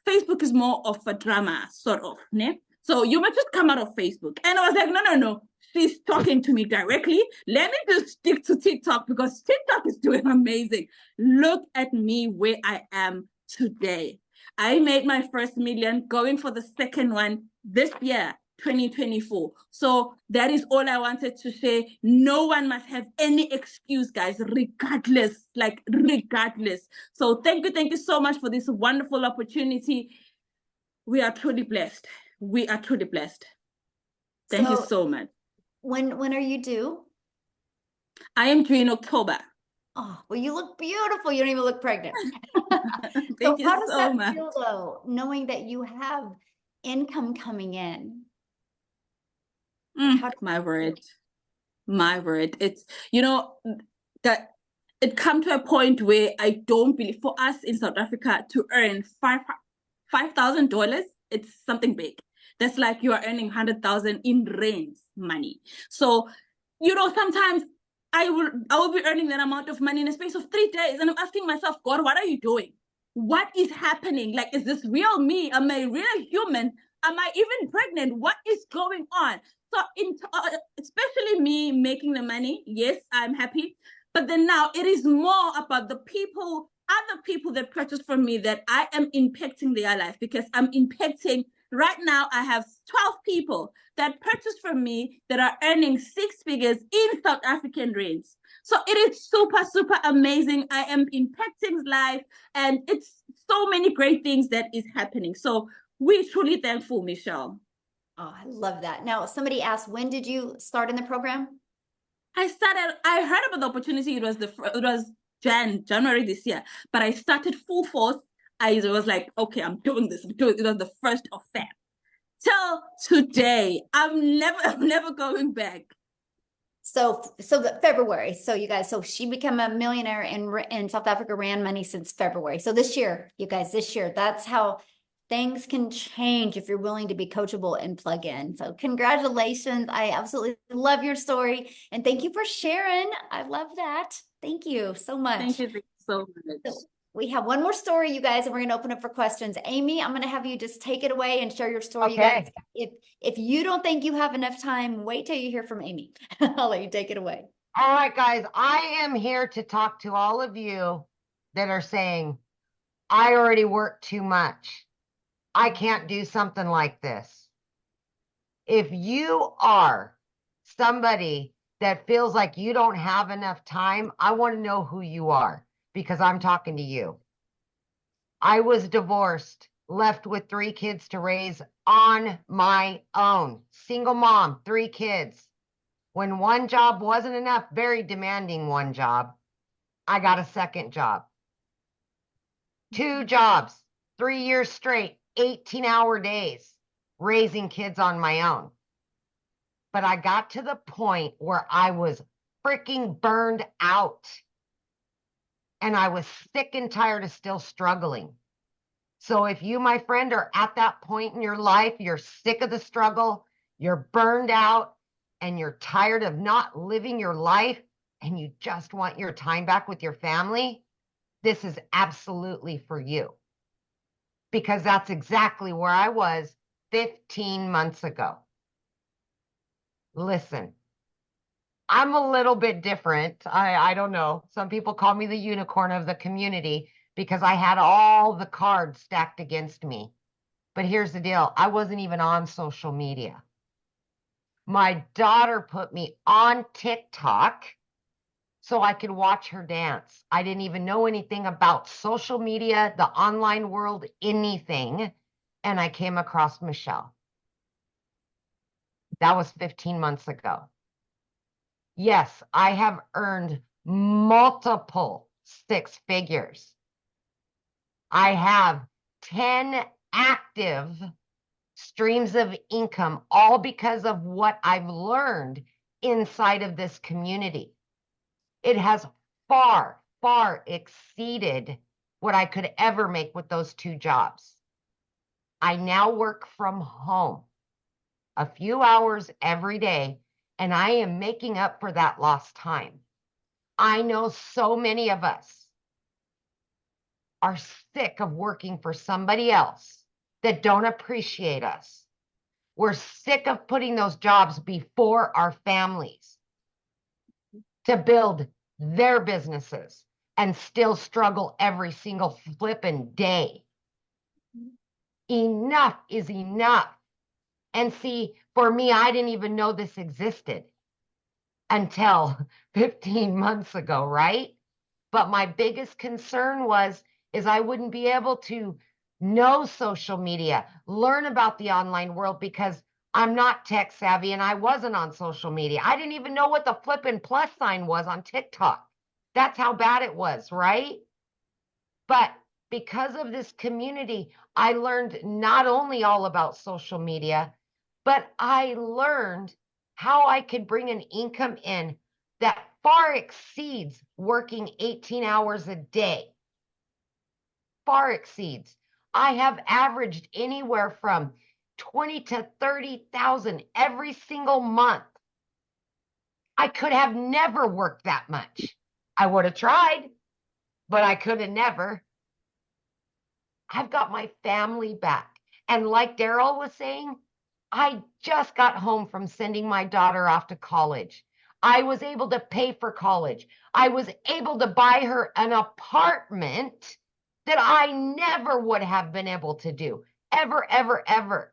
S10: Facebook is more of a drama, sort of. Ne? So you must just come out of Facebook. And I was like, no. She's talking to me directly. Let me just stick to TikTok, because TikTok is doing amazing. Look at me where I am today. I made my first million, going for the second one this year, 2024. So that is all I wanted to say. No one must have any excuse, guys, regardless. So thank you so much for this wonderful opportunity. We are truly blessed. Thank you so much.
S1: When are you due?
S10: I am due in October.
S1: Oh, well, you look beautiful. You don't even look pregnant.
S10: Thank you
S1: how does
S10: so
S1: that
S10: much.
S1: feel, though, knowing that you have income coming in?
S10: My word. It's, that it come to a point where I don't believe, for us in South Africa to earn $5,000, it's something big. That's like you are earning 100,000 in rent money. So, sometimes I will be earning that amount of money in a space of 3 days, and I'm asking myself, God, what are you doing? What is happening? Like, is this real me? Am I real human? Am I even pregnant? What is going on? So, especially me making the money, yes, I'm happy. But then now it is more about the people, other people that purchase from me, that I am impacting their life, because I'm impacting. Right now, I have 12 people that purchase from me that are earning 6 figures in South African rands. So it is super amazing. I am impacting life, and it's so many great things that is happening. So we're truly thankful, Michelle.
S1: Oh, I love that. Now, somebody asked, when did you start in the program?
S10: I heard about the opportunity. It was January this year, but I started full force. I was like, okay, I'm doing this. It was the 1st of Feb. Till today, I'm never going back.
S1: February. So you guys, so she became a millionaire in South Africa, ran money since February. So this year, you guys, this year, that's how things can change if you're willing to be coachable and plug in. So congratulations. I absolutely love your story. And thank you for sharing. I love that. Thank you so much.
S10: Thank you so much.
S1: So we have one more story, you guys, and we're going to open up for questions. Amy, I'm going to have you just take it away and share your story. You guys, if you don't think you have enough time, wait till you hear from Amy. I'll let you take it away.
S11: All right, guys, I am here to talk to all of you that are saying, I already work too much. I can't do something like this. If you are somebody that feels like you don't have enough time, I want to know who you are, because I'm talking to you. I was divorced, left with 3 kids to raise on my own. Single mom, 3 kids. When one job wasn't enough, very demanding one job, I got a second job. 2 jobs, 3 years straight, 18-hour days, raising kids on my own. But I got to the point where I was freaking burned out. And I was sick and tired of still struggling. So if you, my friend, are at that point in your life, you're sick of the struggle, you're burned out, and you're tired of not living your life, and you just want your time back with your family, this is absolutely for you. Because that's exactly where I was 15 months ago. Listen, I'm a little bit different. I don't know. Some people call me the unicorn of the community because I had all the cards stacked against me. But here's the deal. I wasn't even on social media. My daughter put me on TikTok so I could watch her dance. I didn't even know anything about social media, the online world, anything. And I came across Michelle. That was 15 months ago. Yes, I have earned multiple 6 figures. I have 10 active streams of income, all because of what I've learned inside of this community. It has far, far exceeded what I could ever make with those 2 jobs. I now work from home a few hours every day, and I am making up for that lost time. I know so many of us are sick of working for somebody else that don't appreciate us. We're sick of putting those jobs before our families to build their businesses and still struggle every single flipping day. Enough is enough. And see, for me, I didn't even know this existed until 15 months ago, right? But my biggest concern is I wouldn't be able to know social media, learn about the online world, because I'm not tech savvy and I wasn't on social media. I didn't even know what the flippin' plus sign was on TikTok. That's how bad it was, right? But because of this community, I learned not only all about social media, but I learned how I could bring an income in that far exceeds working 18 hours a day. Far exceeds. I have averaged anywhere from 20 to 30,000 every single month. I could have never worked that much. I would have tried, but I could have never. I've got my family back. And like Daryl was saying, I just got home from sending my daughter off to college. I was able to pay for college. I was able to buy her an apartment that I never would have been able to do. Ever, ever, ever.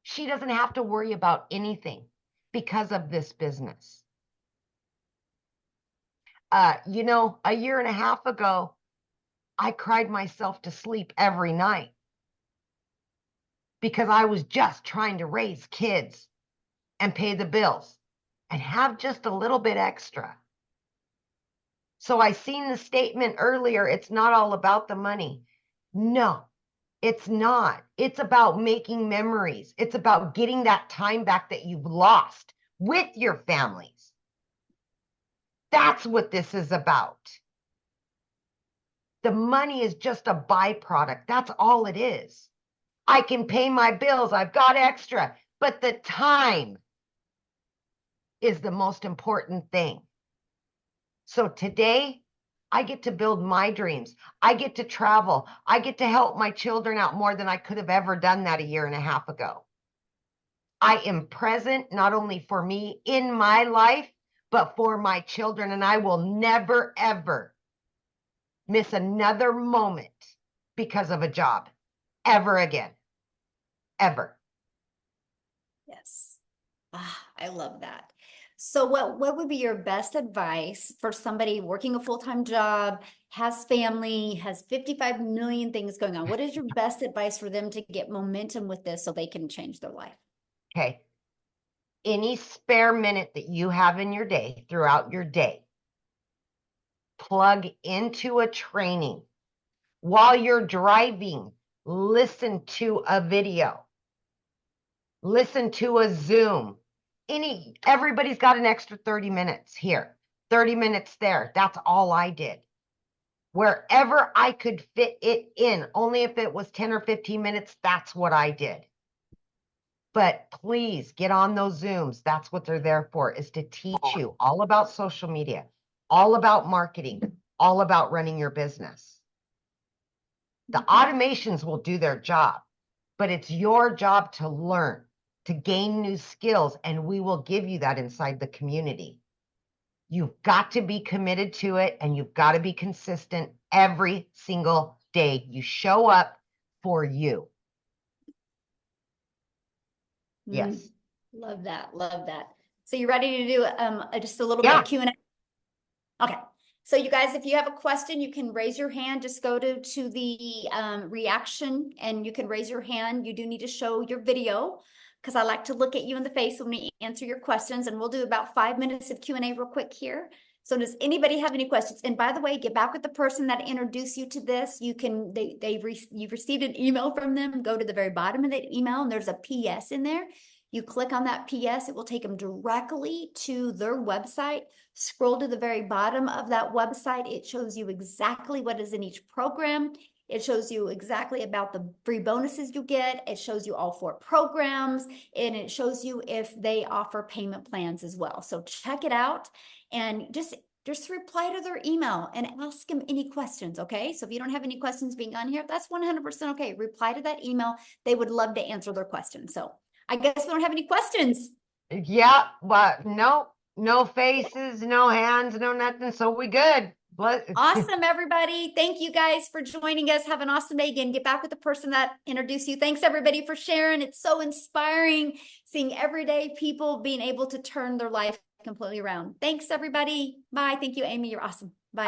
S11: She doesn't have to worry about anything because of this business. You know, a year and a half ago, I cried myself to sleep every night because I was just trying to raise kids and pay the bills and have just a little bit extra. So I seen the statement earlier, it's not all about the money. No, it's not. It's about making memories. It's about getting that time back that you've lost with your families. That's what this is about. The money is just a byproduct. That's all it is. I can pay my bills. I've got extra, but the time is the most important thing. So today, I get to build my dreams. I get to travel. I get to help my children out more than I could have ever done that a year and a half ago. I am present not only for me in my life, but for my children. And I will never, ever miss another moment because of a job ever again. Ever.
S1: Yes. I love that. So what would be your best advice for somebody working a full-time job, has family, has 55 million things going on? What is your best advice for them to get momentum with this so they can change their life?
S11: Okay. Any spare minute that you have in your day, throughout your day, plug into a training. While you're driving, listen to a video. Listen to a Zoom. Everybody's got an extra 30 minutes here, 30 minutes there. That's all I did. Wherever I could fit it in, only if it was 10 or 15 minutes, that's what I did. But please get on those Zooms. That's what they're there for, is to teach you all about social media, all about marketing, all about running your business. The automations will do their job, but it's your job to learn, to gain new skills, and we will give you that inside the community. You've got to be committed to it, and you've got to be consistent every single day. You show up for you. Yes.
S1: Love that. Love that. So you ready to do just a little bit
S11: Yeah.
S1: of Q&A? Okay. So you guys, if you have a question, you can raise your hand. Just go to the reaction and you can raise your hand. You do need to show your video because I like to look at you in the face when we answer your questions, and we'll do about 5 minutes of Q&A real quick here. So does anybody have any questions? And by the way, get back with the person that introduced you to this. You can, you've received an email from them. Go to the very bottom of the email and there's a PS in there. You click on that PS, it will take them directly to their website. Scroll to the very bottom of that website. It shows you exactly what is in each program. It shows you exactly about the free bonuses you get. It shows you all 4 programs, and it shows you if they offer payment plans as well. So check it out and just reply to their email and ask them any questions, okay? So if you don't have any questions being on here, that's 100% okay. Reply to that email. They would love to answer their questions. So I guess we don't have any questions.
S11: Yeah, but no faces, no hands, no nothing. So we good.
S1: Awesome, everybody. Thank you guys for joining us. Have an awesome day. Again, get back with the person that introduced you. Thanks, everybody, for sharing. It's so inspiring seeing everyday people being able to turn their life completely around. Thanks, everybody. Bye. Thank you, Amy. You're awesome. Bye.